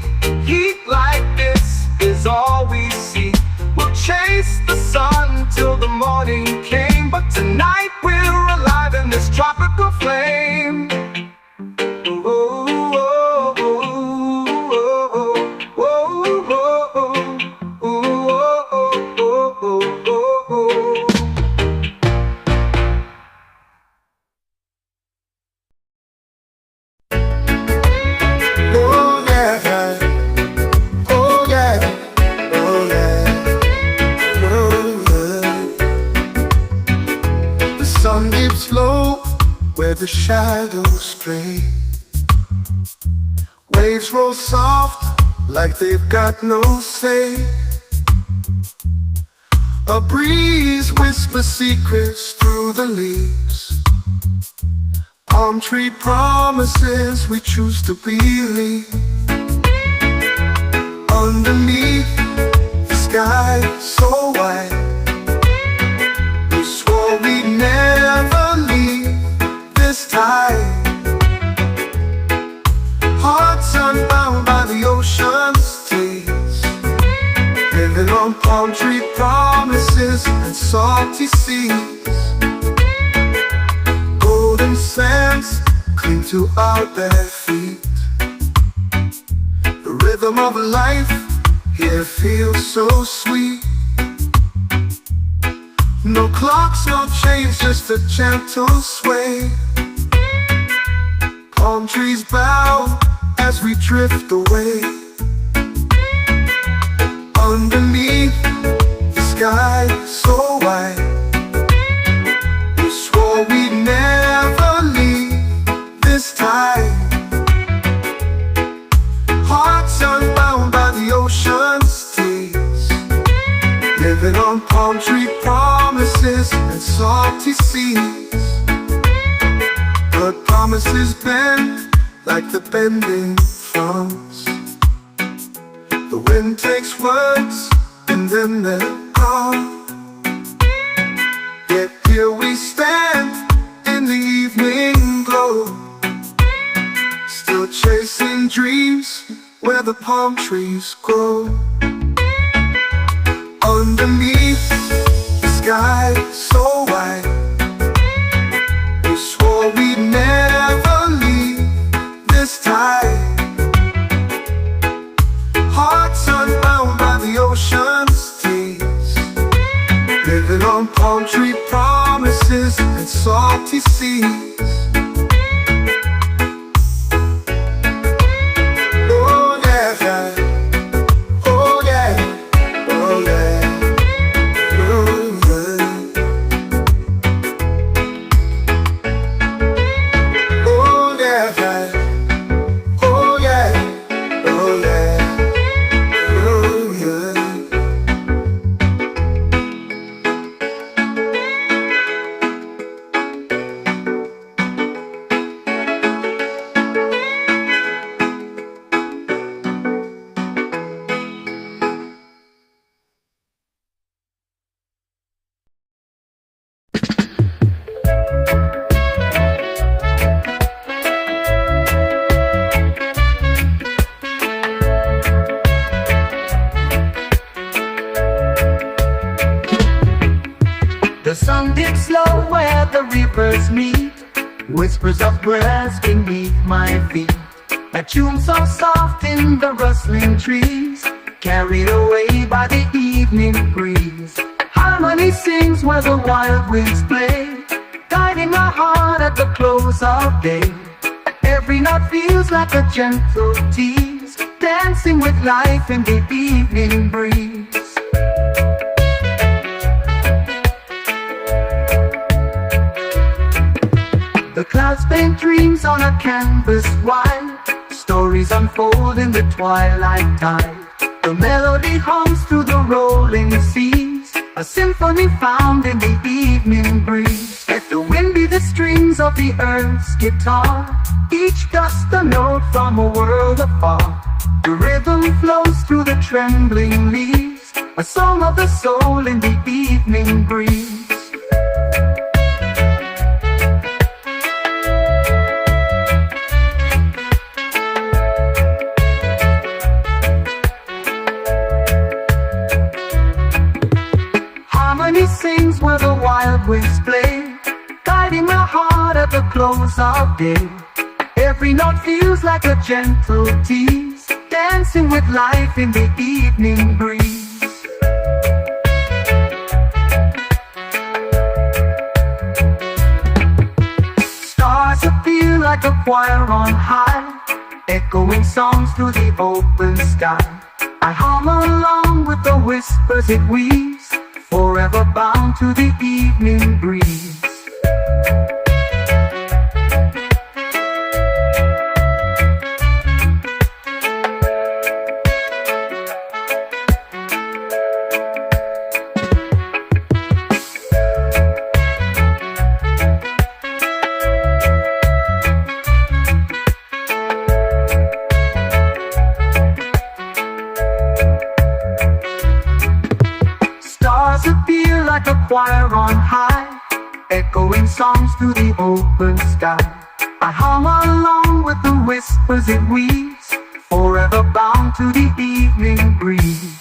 Heat like this is all we seek. We'll chase the sun till the morning came, but tonight we're alive in this tropical flame. Oh, oh, oh, oh, oh, oh, oh, oh. Oh yeah, oh yeah, oh yeah, oh yeah. The sun dips low where the shadows stray. Waves roll soft like they've got no say. A breeze whispers secrets through the leaves. Palm tree promises we choose to believe. Underneath the sky so wide, we swore we'd never leave this time. Hearts unbound by the ocean's taste, living on palm tree promises and salty seas. Golden sands cling to our bare feet. The rhythm of life here feels so sweet. No clocks, no chains, just a gentle sway. Palm trees bow as we drift away. Underneath the sky so wide, we swore we'd never leave this time. Hearts unbound by the ocean's tears, living on palm tree promises and salty seas. But promises bend like the bending fronds. The wind takes words and then they're gone. Yet palm trees grow. Underneath the sky so wide, we swore we'd never leave this tide. Hearts unbound by the ocean's tears, living on palm tree promises and salty seas. The sun dips low where the rivers meet, whispers of grass beneath my feet. A tune so soft in the rustling trees, carried away by the evening breeze. Harmony sings where the wild winds play, guiding my heart at the close of day. Every note feels like a gentle tease, dancing with life in the evening breeze. The clouds paint dreams on a canvas wide, stories unfold in the twilight tide. The melody hums through the rolling seas, a symphony found in the evening breeze. Let the wind be the strings of the earth's guitar, each dust a note from a world afar. The rhythm flows through the trembling leaves, a song of the soul in the evening breeze. Harmony sings where the wild winds play, guiding my heart at the close of day. Every note feels like a gentle tease, dancing with life in the evening breeze. Stars appear like a choir on high, echoing songs through the open sky. I hum along with the whispers it weaves, forever bound to the evening breeze. Appear like a choir on high, echoing songs through the open sky. I hum along with the whispers it weaves, forever bound to the evening breeze.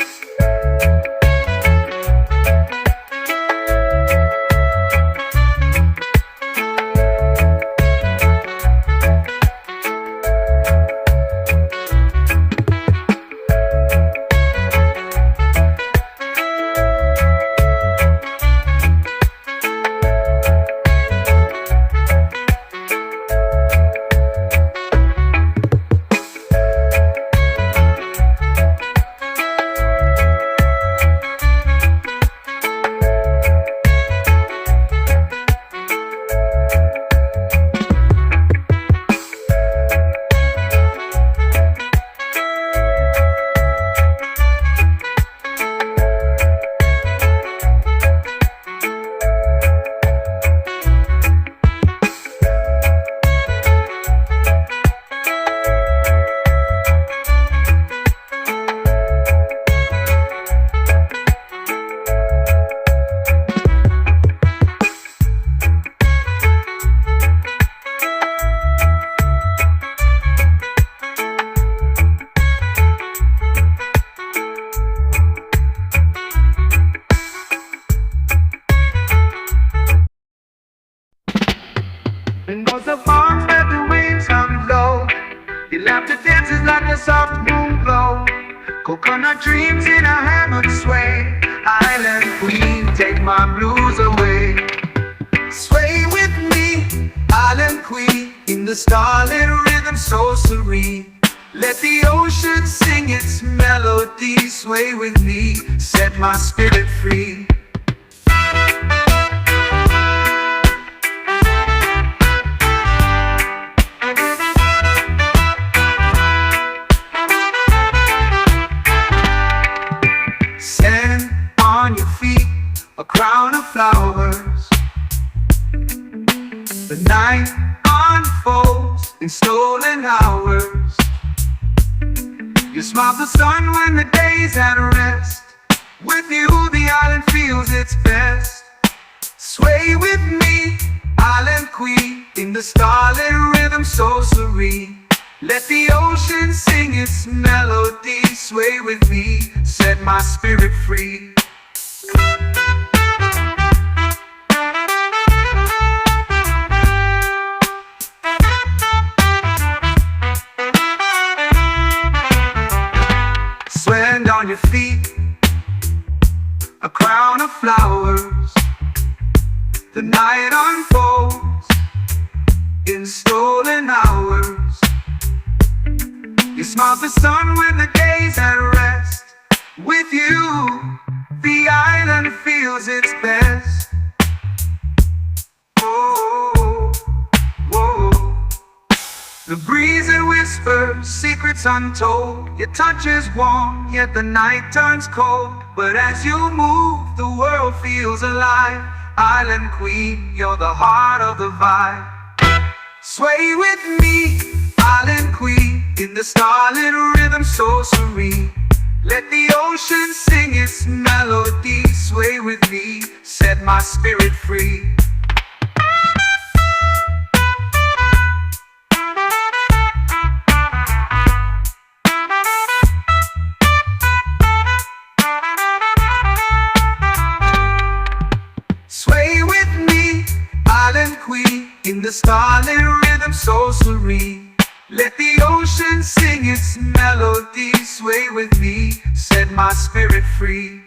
And goes the farm where the waves come low. Your laughter dances like a soft moon glow. Coconut dreams in a hammock sway. Island queen, take my blues away. Sway with me, island queen, in the starlit rhythm so serene. Let the ocean sing its melody. Sway with me, set my spirit free. Stand on your feet, a crown of flowers. The night unfolds in stolen hours. You smile the sun when the day's at rest. With you the island feels its best. Sway with me, island queen, in the starlit rhythm so serene. Let the ocean sing its melody. Sway with me, set my spirit free. Stand on your feet, a crown of flowers. The night unfolds in stolen hours. You smile the sun when the day's at rest. With you, the island feels its best. Oh, whoa. The breeze that whispers secrets untold. Your touch is warm, yet the night turns cold. But as you move, the world feels alive. Island queen, you're the heart of the vibe. Sway with me, island queen, in the starlit rhythm so serene. Let the ocean sing its melody. Sway with me, set my spirit free. Sway with me, island queen, in the starlit rhythm so serene. Let the ocean sing its melody. Sway with me, set my spirit free.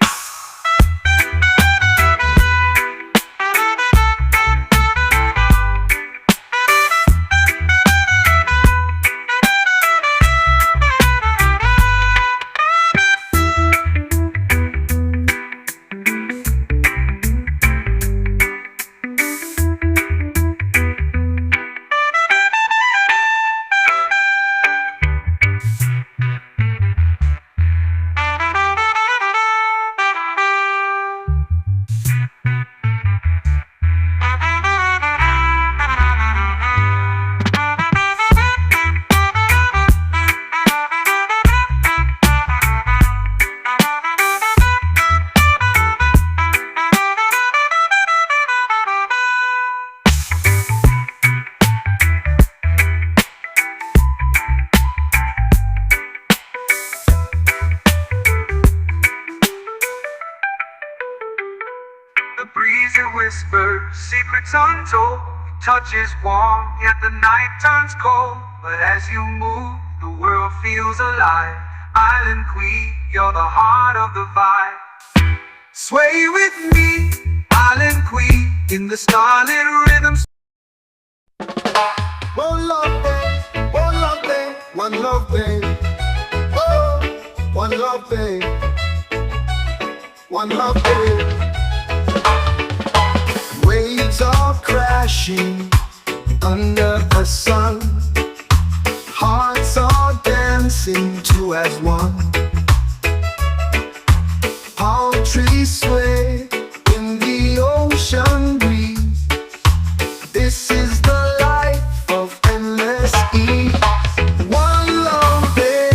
The breeze that whispers secrets untold. Touch is warm, yet the night turns cold. But as you move, the world feels alive. Island queen, you're the heart of the vibe. Sway with me, island queen, in the starlit rhythm. One love day, one love day, one love day. Oh, one love day, one love day. Waves are crashing under the sun. Hearts are dancing two as one. Palm trees sway in the ocean breeze. This is the life of endless ease. One long day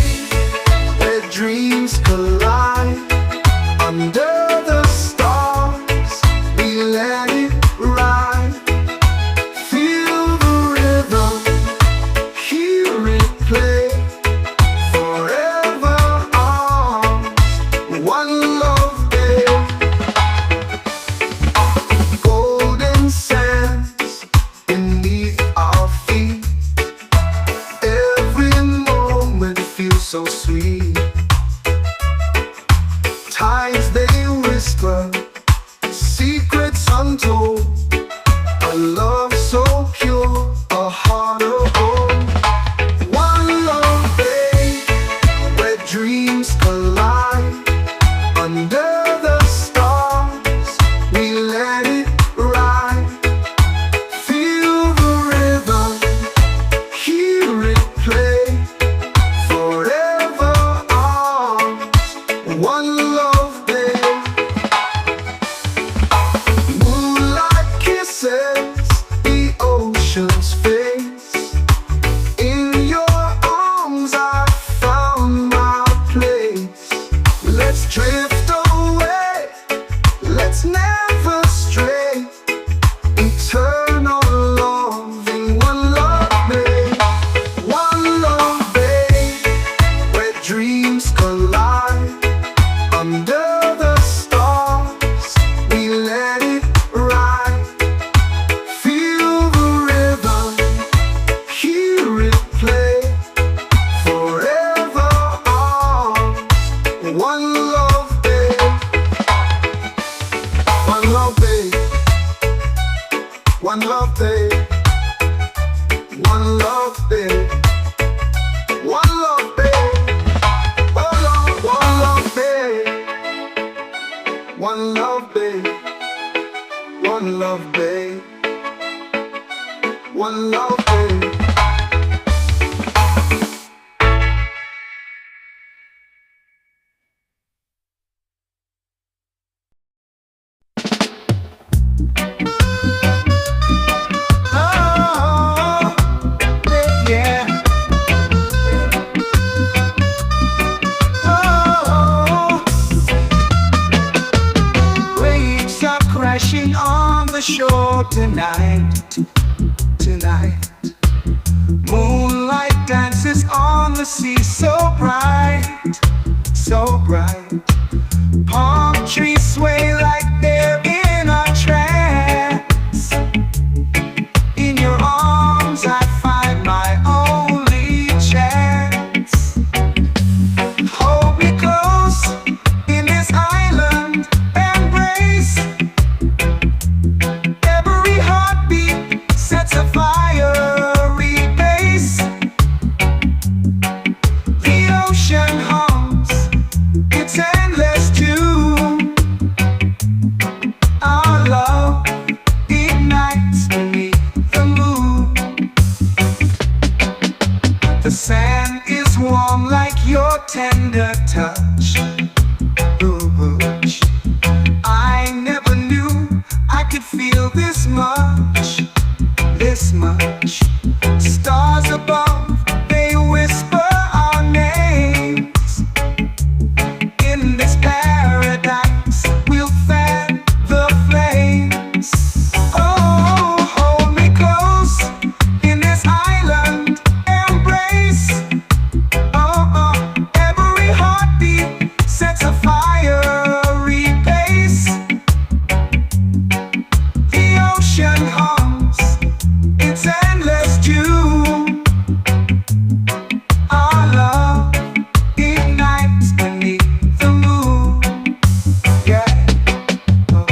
where dreams collide. Under the stars we let it ride. Feel the rhythm One love, babe. One love, babe. One love, babe. Oh Lord, one love, babe. One love, babe. One love, babe. One love, babe. Oh, yeah. Oh, waves are crashing on the shore tonight. Moonlight dances on the sea, so bright, so bright. Palm trees sway like they're in a trance. In your arms I find my only chance. Hold me close in this island embrace. Every heartbeat sets a fiery base. The ocean hums its endless tune. Our love ignites beneath the moon. The sand is warm like your tender touch. Ooh, I never knew I could feel this much, this much. Stars above, they whisper our names. In this paradise, we'll fan the flames. Oh, hold me close in this island embrace. Oh, every heartbeat sets a fiery pace. The ocean hums its endless tune. Our love ignites beneath the moon. Yeah. Oh.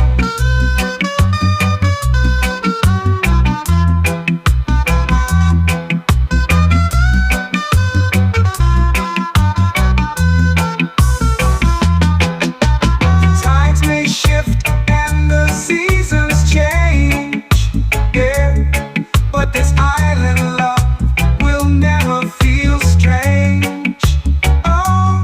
Tides may shift and the seasons change, yeah, but this island love will never feel strange. Oh,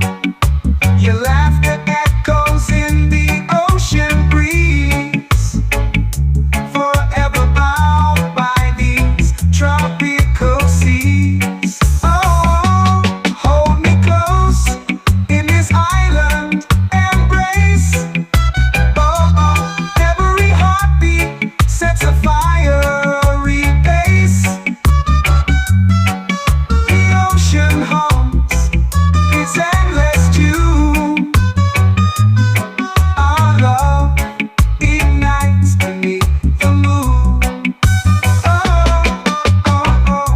your laughter echoes in the ocean breeze, forever bound by these tropical seas. Oh, hold me close in this island embrace. Oh, every heartbeat sets a fiery pace. The ocean hums its endless tune. Our love ignites beneath the moon. Oh, oh, oh.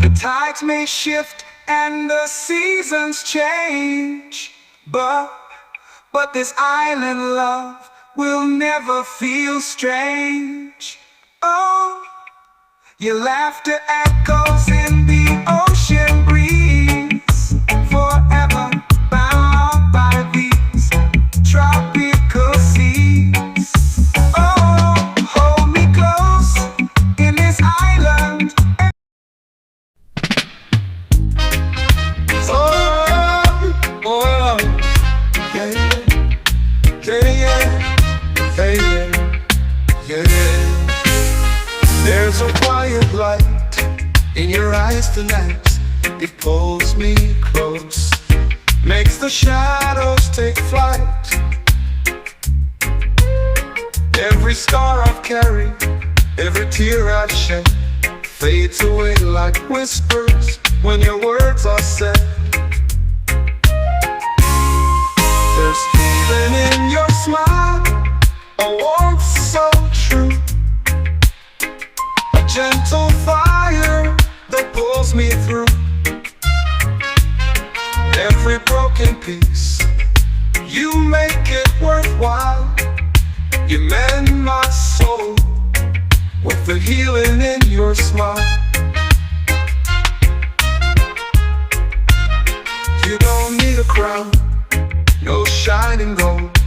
The tides may shift and the seasons change, but this island love will never feel strange. Oh, your laughter echoes in the ocean breeze, forever bound by these tropical seas. Oh, hold me close in this island. Oh, oh, yeah, yeah, yeah, yeah, yeah. There's a quiet light in your eyes tonight. It pulls me close, makes the shadows take flight. Every scar I've carried, every tear I've shed, fades away like whispers when your words are said. There's healing in your smile, a warmth so true, a gentle fire that pulls me through. Every broken piece, you make it worthwhile. You mend my soul with the healing in your smile. You don't need a crown, no shining gold.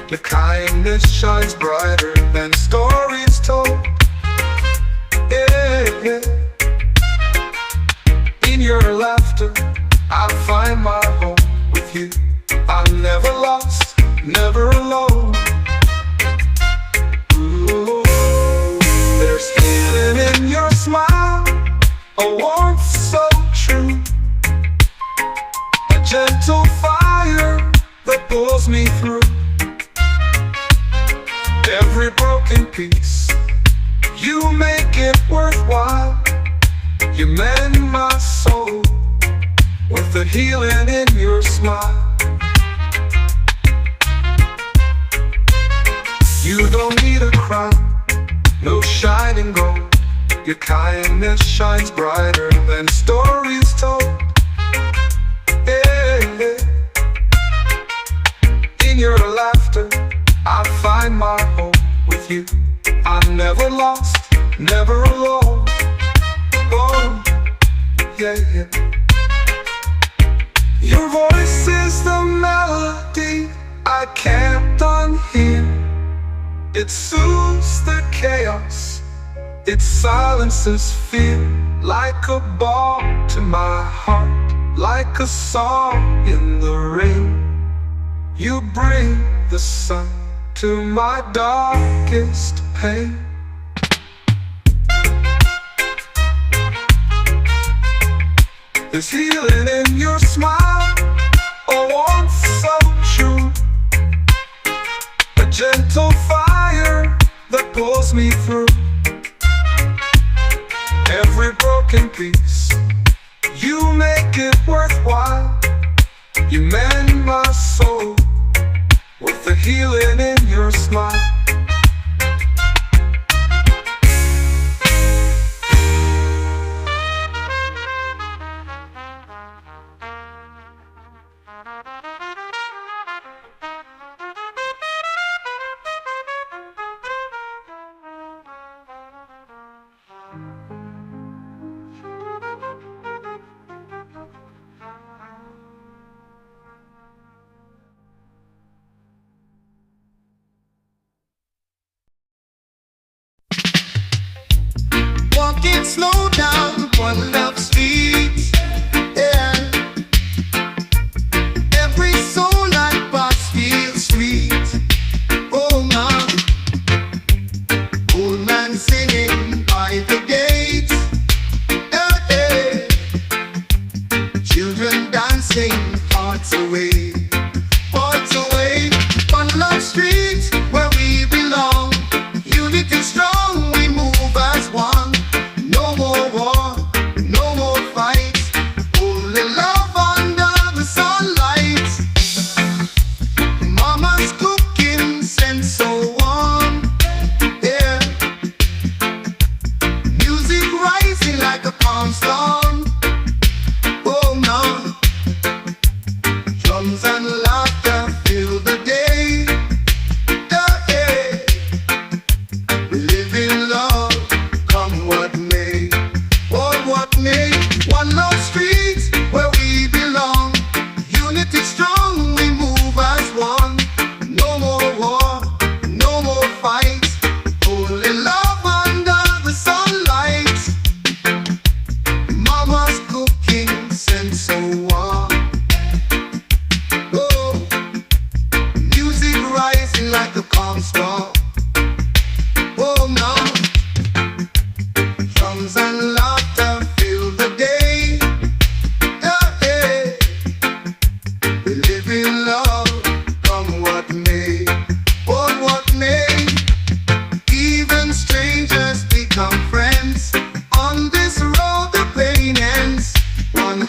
Your kindness shines brighter than stories told. Yeah, yeah. In your laughter, I find my home with you. I'm never lost, never alone. Ooh, there's healing in your smile, a warmth so true, a gentle fire that pulls me through. Every broken piece, you make it worthwhile. You mend my soul with the healing in your smile. You don't need a crown, no shining gold. Your kindness shines brighter than stories told. Yeah, yeah. In your laughter, I find my home with you. I'm never lost, never alone. Oh, yeah, yeah. Your voice is the melody I can't unhear. It soothes the chaos, it silences fear. Like a balm to my heart, like a song in the rain. You bring the sun to my darkest pain. There's healing in your smile, a warmth so true, a gentle fire that pulls me through. Every broken piece, you make it worthwhile. You mend my soul with the healing in your smile. Walking slow down one love street, yeah. Every soul I pass feels sweet. Oh man, old man singing by the gate, yeah, yeah. Children dancing, hearts away, hearts away. One love street where we belong, unity strong, we move as one. No more war, no more fight, only love under the sunlight. Mama's cooking scent so warm, yeah. Music rising like a palm storm. Oh no, drums and laughter fill the day, yeah, yeah. We live in love, come what may, what may. One love street where we belong, unity strong, we move as one. No more war, no more fight, only love under the sunlight. Mama's cooking scent so warm. Oh, music rising like a calm storm. Oh no, drums and laughter fill the day, yeah, yeah. We live in love, come what may, what may. Even strangers become friends. On this road the pain ends. One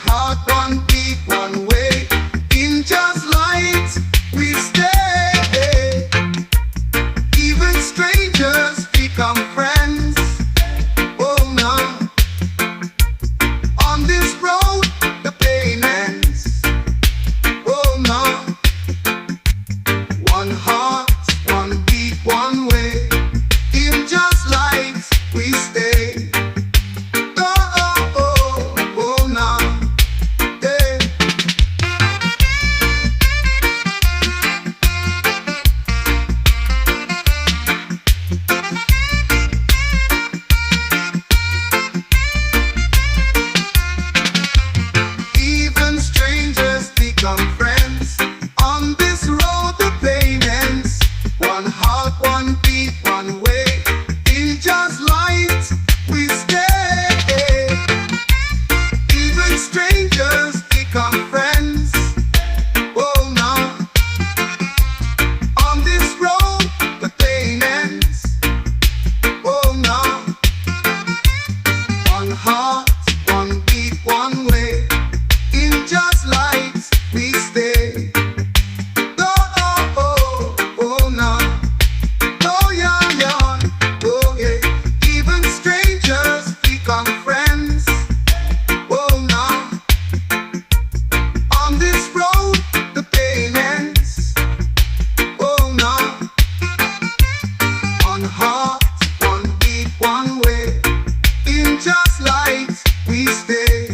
night's light we stay.